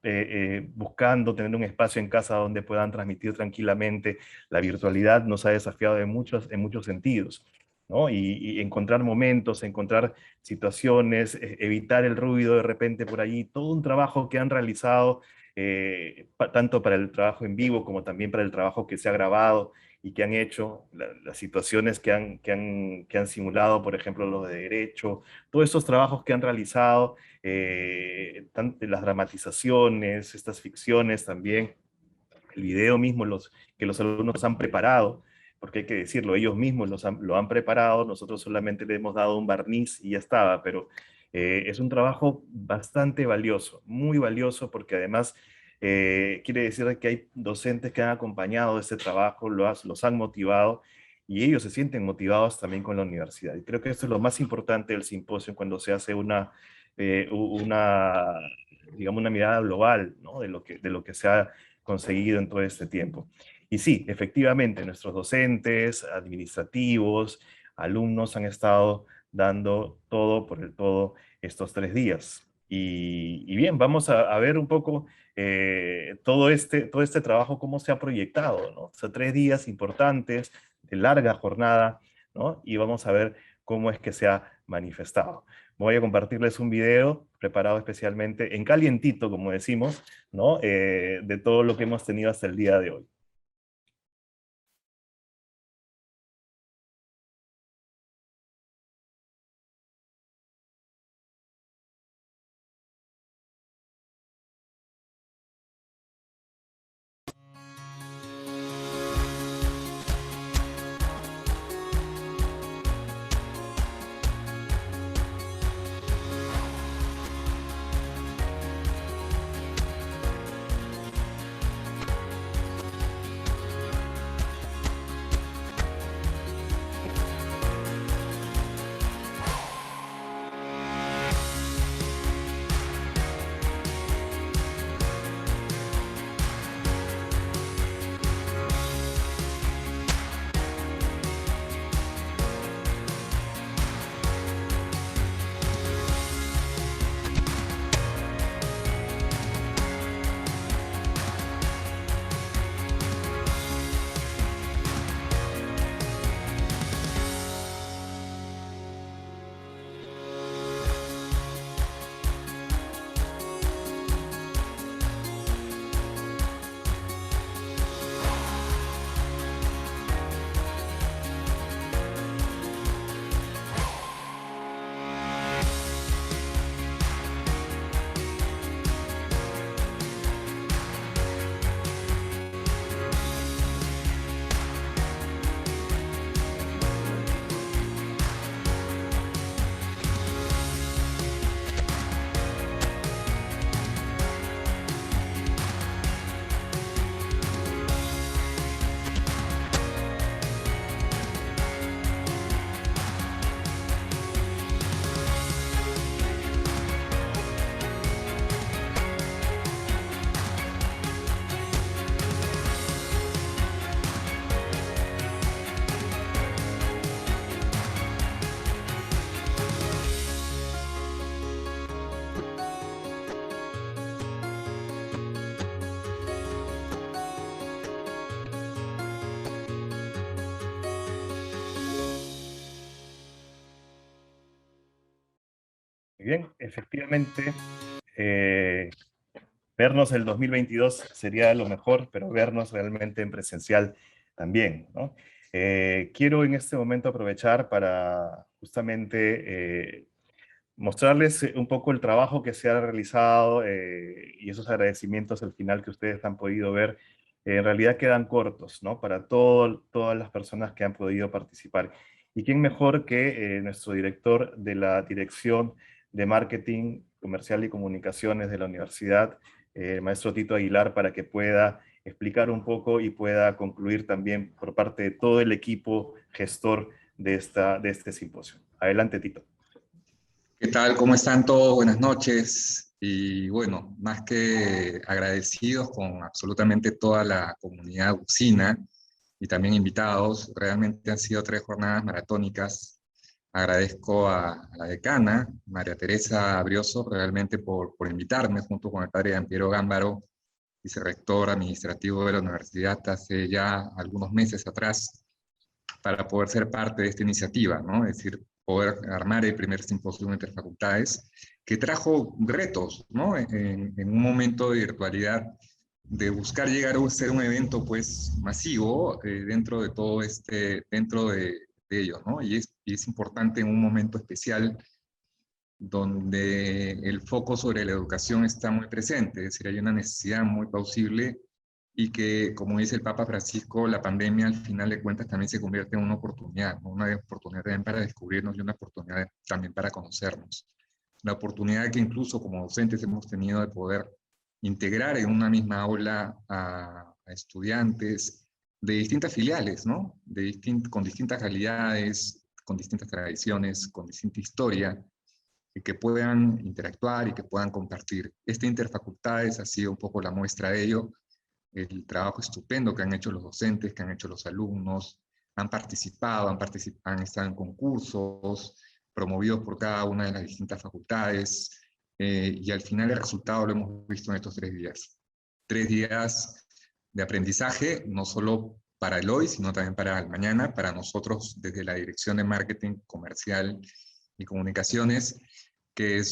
buscando tener un espacio en casa donde puedan transmitir tranquilamente. La virtualidad nos ha desafiado en muchos sentidos, ¿no? Y encontrar momentos, encontrar situaciones, evitar el ruido de repente por allí, todo un trabajo que han realizado, tanto para el trabajo en vivo como también para el trabajo que se ha grabado y que han hecho, las situaciones que han simulado, por ejemplo, lo de derecho, todos estos trabajos que han realizado, las dramatizaciones, estas ficciones también, el video mismo que los alumnos han preparado, porque hay que decirlo, ellos mismos lo han preparado, nosotros solamente le hemos dado un barniz y ya estaba, pero es un trabajo bastante valioso, muy valioso, porque además quiere decir que hay docentes que han acompañado este trabajo, los han motivado, y ellos se sienten motivados también con la universidad. Y creo que esto es lo más importante del simposio cuando se hace digamos, una mirada global, ¿no? de lo que se ha conseguido en todo este tiempo. Y sí, efectivamente, nuestros docentes, administrativos, alumnos han estado dando todo por el todo estos 3 días. Y bien, vamos a ver un poco todo este trabajo, cómo se ha proyectado, ¿no? O sea, 3 días importantes, de larga jornada, ¿no? Y vamos a ver cómo es que se ha manifestado. Voy a compartirles un video preparado especialmente en calientito, como decimos, ¿no? De todo lo que hemos tenido hasta el día de hoy. Muy bien, efectivamente, vernos el 2022 sería lo mejor, pero vernos realmente en presencial también, ¿no? Quiero en este momento aprovechar para justamente mostrarles un poco el trabajo que se ha realizado y esos agradecimientos al final que ustedes han podido ver, en realidad quedan cortos, ¿no? Para todas las personas que han podido participar. ¿Y quién mejor que nuestro director de la Dirección de Marketing Comercial y Comunicaciones de la Universidad, el maestro Tito Aguilar, para que pueda explicar un poco y pueda concluir también por parte de todo el equipo gestor de este simposio? Adelante, Tito. ¿Qué tal? ¿Cómo están todos? Buenas noches. Y bueno, más que agradecidos con absolutamente toda la comunidad UCINA y también invitados, realmente han sido 3 jornadas maratónicas. Agradezco a la decana, María Teresa Brioso, realmente por invitarme junto con el padre Ampiero Gámbaro, vicerrector administrativo de la universidad, hace ya algunos meses atrás, para poder ser parte de esta iniciativa, ¿no? Es decir, poder armar el primer simposio interfacultades, que trajo retos, ¿no? En un momento de virtualidad, de buscar llegar a ser un evento, pues, masivo dentro de todo dentro de ello, ¿no? Y es importante en un momento especial donde el foco sobre la educación está muy presente, es decir, hay una necesidad muy plausible y que, como dice el Papa Francisco, la pandemia al final de cuentas también se convierte en una oportunidad, ¿no? Una oportunidad también para descubrirnos y una oportunidad también para conocernos. La oportunidad que incluso como docentes hemos tenido de poder integrar en una misma aula a estudiantes de distintas filiales, ¿no? Con distintas realidades, con distintas tradiciones, con distinta historia, y que puedan interactuar y que puedan compartir. Esta Interfacultades ha sido un poco la muestra de ello, el trabajo estupendo que han hecho los docentes, que han hecho los alumnos, han participado, han estado en concursos, promovidos por cada una de las distintas facultades, y al final el resultado lo hemos visto en estos 3 días. 3 días de aprendizaje, no solo para el hoy, sino también para el mañana, para nosotros desde la Dirección de Marketing Comercial y Comunicaciones, que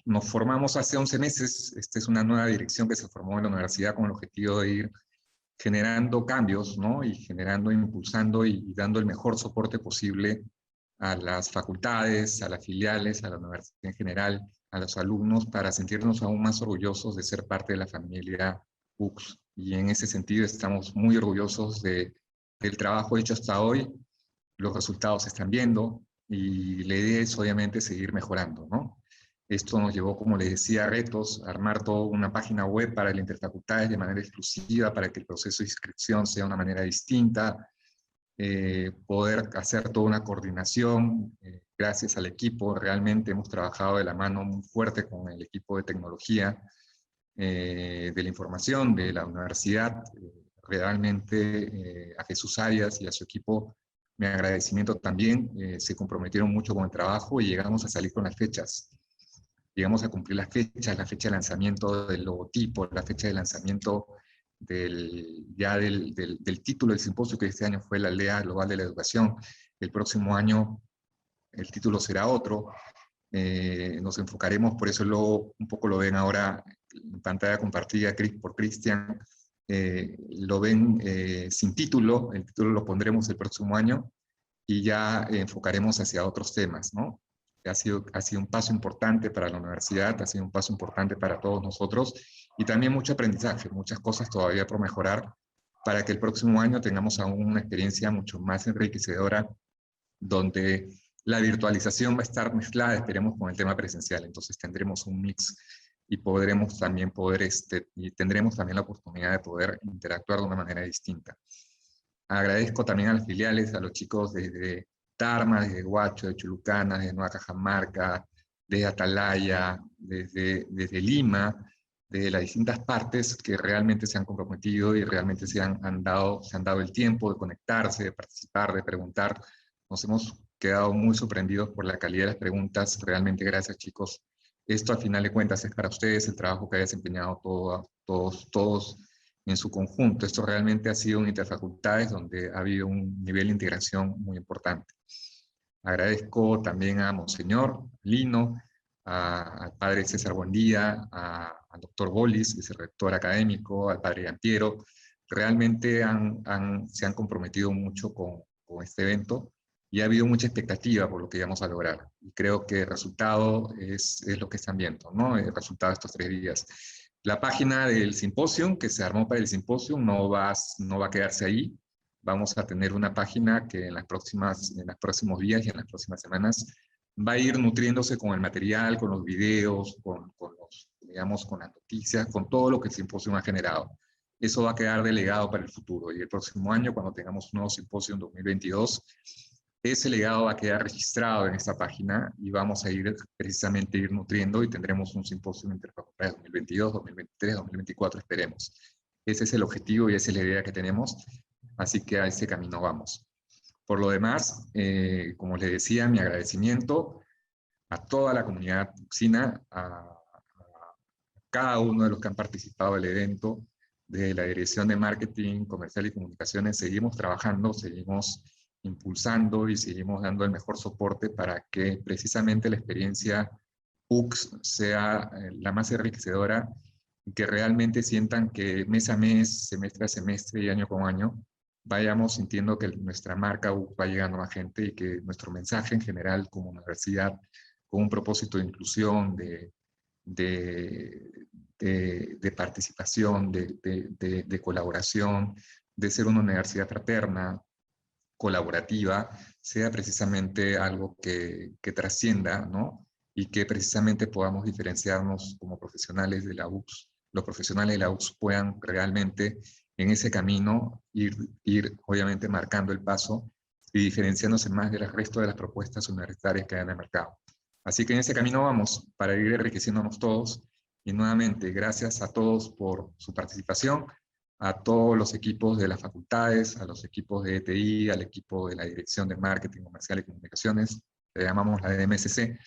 nos formamos hace 11 meses. Esta es una nueva dirección que se formó en la universidad con el objetivo de ir generando cambios, ¿no? Y generando, impulsando y dando el mejor soporte posible a las facultades, a las filiales, a la universidad en general, a los alumnos, para sentirnos aún más orgullosos de ser parte de la familia UCS. Y en ese sentido estamos muy orgullosos del trabajo hecho hasta hoy. Los resultados se están viendo y la idea es obviamente seguir mejorando, ¿no? Esto nos llevó, como les decía, a retos, a armar toda una página web para el Interfacultades de manera exclusiva, para que el proceso de inscripción sea de una manera distinta, poder hacer toda una coordinación. Gracias al equipo, realmente hemos trabajado de la mano muy fuerte con el equipo de tecnología, de la información de la universidad. Realmente a Jesús Arias y a su equipo, mi agradecimiento también. Se comprometieron mucho con el trabajo y llegamos a salir con las fechas. Llegamos a cumplir las fechas, la fecha de lanzamiento del logotipo, la fecha de lanzamiento del título del simposio, que este año fue la Aldea Global de la Educación. El próximo año el título será otro. Nos enfocaremos, por eso un poco lo ven ahora en pantalla compartida por Cristian, lo ven sin título. El título lo pondremos el próximo año y ya enfocaremos hacia otros temas, ¿no? Ha sido un paso importante para la universidad, ha sido un paso importante para todos nosotros, y también mucho aprendizaje, muchas cosas todavía por mejorar, para que el próximo año tengamos aún una experiencia mucho más enriquecedora, donde la virtualización va a estar mezclada, esperemos, con el tema presencial. Entonces tendremos un mix y podremos también y tendremos también la oportunidad de poder interactuar de una manera distinta. Agradezco también a las filiales, a los chicos desde Tarma, desde Huacho, de Chulucana, desde Nueva Cajamarca, desde Atalaya, desde Lima, desde las distintas partes que realmente se han comprometido y realmente se han dado el tiempo de conectarse, de participar, de preguntar. Nos hemos quedado muy sorprendidos por la calidad de las preguntas. Realmente gracias, chicos. Esto, al final de cuentas, es para ustedes, el trabajo que ha desempeñado todos en su conjunto. Esto realmente ha sido un Interfacultades donde ha habido un nivel de integración muy importante. Agradezco también a Monseñor Lino, al padre César Buendía, al doctor Bolis, vicerrector académico, al padre Ampiero. Realmente se han comprometido mucho con este evento y ha habido mucha expectativa por lo que vamos a lograr. Y creo que el resultado es lo que están viendo, ¿no? El resultado de estos 3 días. La página del simposio, que se armó para el simposio, no va a quedarse ahí. Vamos a tener una página que en los próximos días y en las próximas semanas va a ir nutriéndose con el material, con los videos, con las noticias, con todo lo que el simposio ha generado. Eso va a quedar delegado para el futuro. Y el próximo año, cuando tengamos un nuevo simposio en 2022, ese legado va a quedar registrado en esta página y vamos a ir nutriendo, y tendremos un simposio Interfacultades 2022, 2023, 2024, esperemos. Ese es el objetivo y esa es la idea que tenemos, así que a ese camino vamos. Por lo demás, como les decía, mi agradecimiento a toda la comunidad ucsina, a cada uno de los que han participado del evento. Desde la Dirección de Marketing Comercial y Comunicaciones seguimos trabajando, seguimos impulsando y seguimos dando el mejor soporte para que precisamente la experiencia UCS sea la más enriquecedora, y que realmente sientan que mes a mes, semestre a semestre y año con año, vayamos sintiendo que nuestra marca UCS va llegando a más gente, y que nuestro mensaje en general como universidad, con un propósito de inclusión, de participación, de colaboración, de ser una universidad fraterna, colaborativa, sea precisamente algo que trascienda, ¿no? Y que precisamente podamos diferenciarnos como profesionales de la UCS. Los profesionales de la UCS puedan realmente en ese camino ir obviamente marcando el paso y diferenciándose más del resto de las propuestas universitarias que hay en el mercado. Así que en ese camino vamos para ir enriqueciéndonos todos. Y nuevamente, gracias a todos por su participación, a todos los equipos de las facultades, a los equipos de ETI, al equipo de la Dirección de Marketing Comercial y Comunicaciones, que llamamos la DMSC.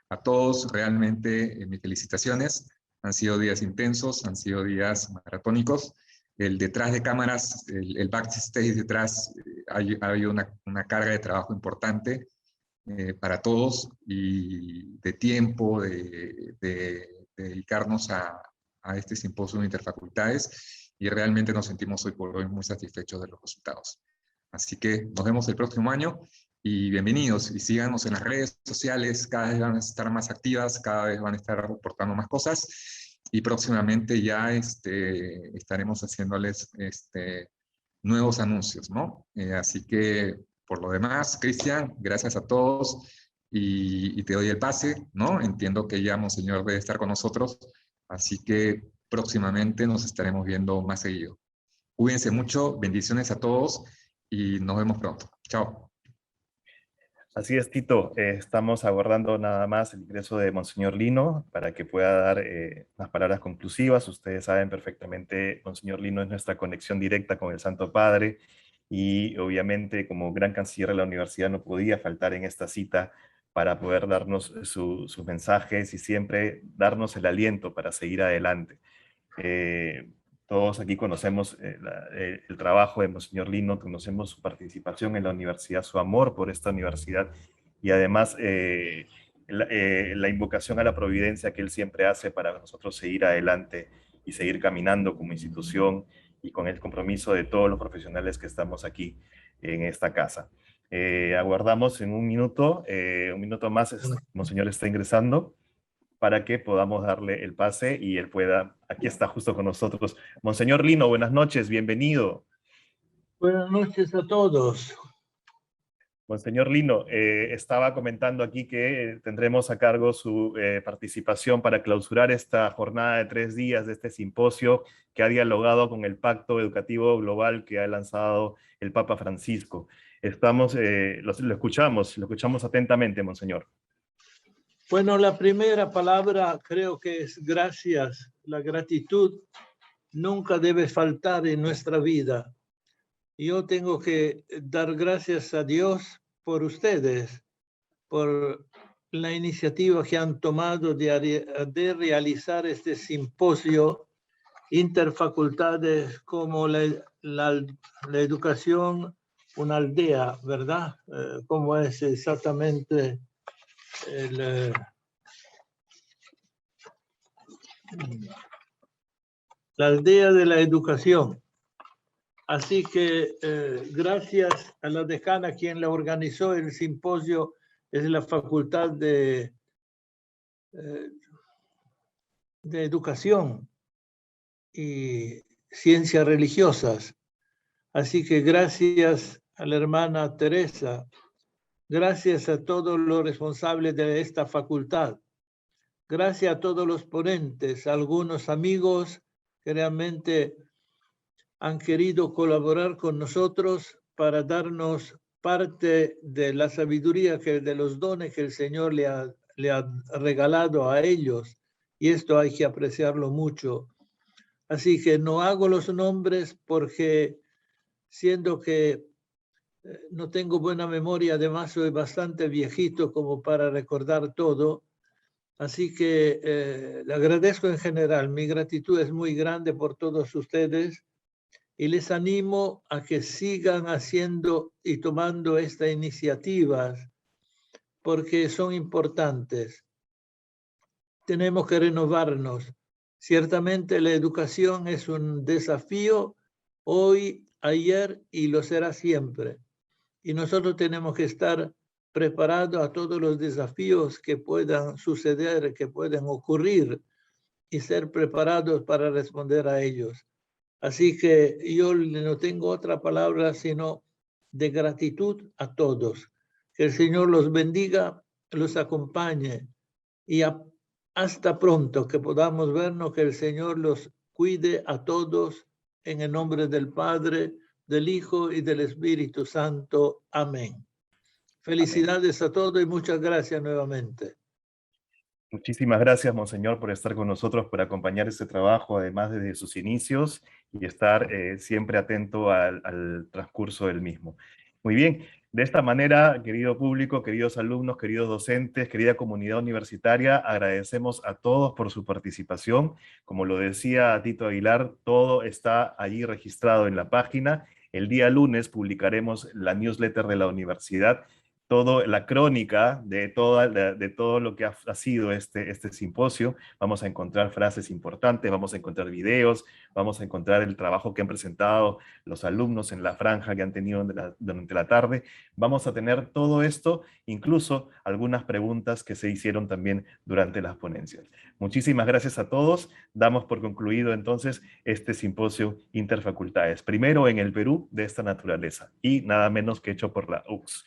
A todos, realmente, mis felicitaciones. Han sido días intensos, han sido días maratónicos. El detrás de cámaras, el backstage detrás, hay una carga de trabajo importante para todos y de tiempo, de dedicarnos a este simposio de interfacultades, y realmente nos sentimos hoy por hoy muy satisfechos de los resultados. Así que nos vemos el próximo año y bienvenidos, y síganos en las redes sociales, cada vez van a estar más activas, cada vez van a estar reportando más cosas, y próximamente ya estaremos haciéndoles nuevos anuncios, ¿no? Así que, por lo demás, Cristian, gracias a todos, y te doy el pase, ¿no? Entiendo que ya Monseñor debe estar con nosotros, así que próximamente nos estaremos viendo más seguido. Cuídense mucho, bendiciones a todos, y nos vemos pronto. Chao. Así es, Tito. Estamos aguardando nada más el ingreso de Monseñor Lino para que pueda dar unas palabras conclusivas. Ustedes saben perfectamente, Monseñor Lino es nuestra conexión directa con el Santo Padre, y obviamente como gran canciller de la universidad no podía faltar en esta cita para poder darnos sus mensajes y siempre darnos el aliento para seguir adelante. Todos aquí conocemos el trabajo de Monseñor Lino, conocemos su participación en la universidad, su amor por esta universidad, y además la invocación a la providencia que él siempre hace para nosotros seguir adelante y seguir caminando como institución, y con el compromiso de todos los profesionales que estamos aquí en esta casa. Aguardamos en un minuto más, Monseñor está ingresando, para que podamos darle el pase y él pueda, aquí está justo con nosotros. Monseñor Lino, buenas noches, bienvenido. Buenas noches a todos. Monseñor Lino, estaba comentando aquí que tendremos a cargo su participación para clausurar esta jornada de 3 días de este simposio que ha dialogado con el Pacto Educativo Global que ha lanzado el Papa Francisco. Lo escuchamos atentamente, Monseñor. Bueno, la primera palabra creo que es gracias. La gratitud nunca debe faltar en nuestra vida. Yo tengo que dar gracias a Dios por ustedes, por la iniciativa que han tomado de realizar este simposio interfacultades como la educación, una aldea, ¿verdad? ¿Cómo es exactamente la aldea de la educación? Así que gracias a la decana quien la organizó el simposio, es la Facultad de Educación y Ciencias Religiosas. Así que gracias a la hermana Teresa, gracias a todos los responsables de esta facultad, gracias a todos los ponentes, a algunos amigos que realmente han querido colaborar con nosotros para darnos parte de la sabiduría, de los dones que el Señor le ha regalado a ellos, y esto hay que apreciarlo mucho. Así que no hago los nombres porque siendo que no tengo buena memoria, además soy bastante viejito como para recordar todo, así que le agradezco en general. Mi gratitud es muy grande por todos ustedes y les animo a que sigan haciendo y tomando estas iniciativas porque son importantes. Tenemos que renovarnos. Ciertamente la educación es un desafío hoy, ayer y lo será siempre. Y nosotros tenemos que estar preparados a todos los desafíos que puedan suceder, que puedan ocurrir, y ser preparados para responder a ellos. Así que yo no tengo otra palabra sino de gratitud a todos. Que el Señor los bendiga, los acompañe y hasta pronto, que podamos vernos, que el Señor los cuide a todos en el nombre del Padre, del Hijo y del Espíritu Santo. Amén. Felicidades a todos y muchas gracias nuevamente. Muchísimas gracias, monseñor, por estar con nosotros, por acompañar este trabajo, además desde sus inicios, y estar siempre atento al transcurso del mismo. Muy bien, de esta manera, querido público, queridos alumnos, queridos docentes, querida comunidad universitaria, agradecemos a todos por su participación. Como lo decía Tito Aguilar, todo está allí registrado en la página. El día lunes publicaremos la newsletter de la universidad, toda la crónica de todo lo que ha sido este simposio. Vamos a encontrar frases importantes, vamos a encontrar videos, vamos a encontrar el trabajo que han presentado los alumnos en la franja que han tenido durante la tarde. Vamos a tener todo esto, incluso algunas preguntas que se hicieron también durante las ponencias. Muchísimas gracias a todos. Damos por concluido entonces este simposio Interfacultades, primero en el Perú de esta naturaleza y nada menos que hecho por la UCS.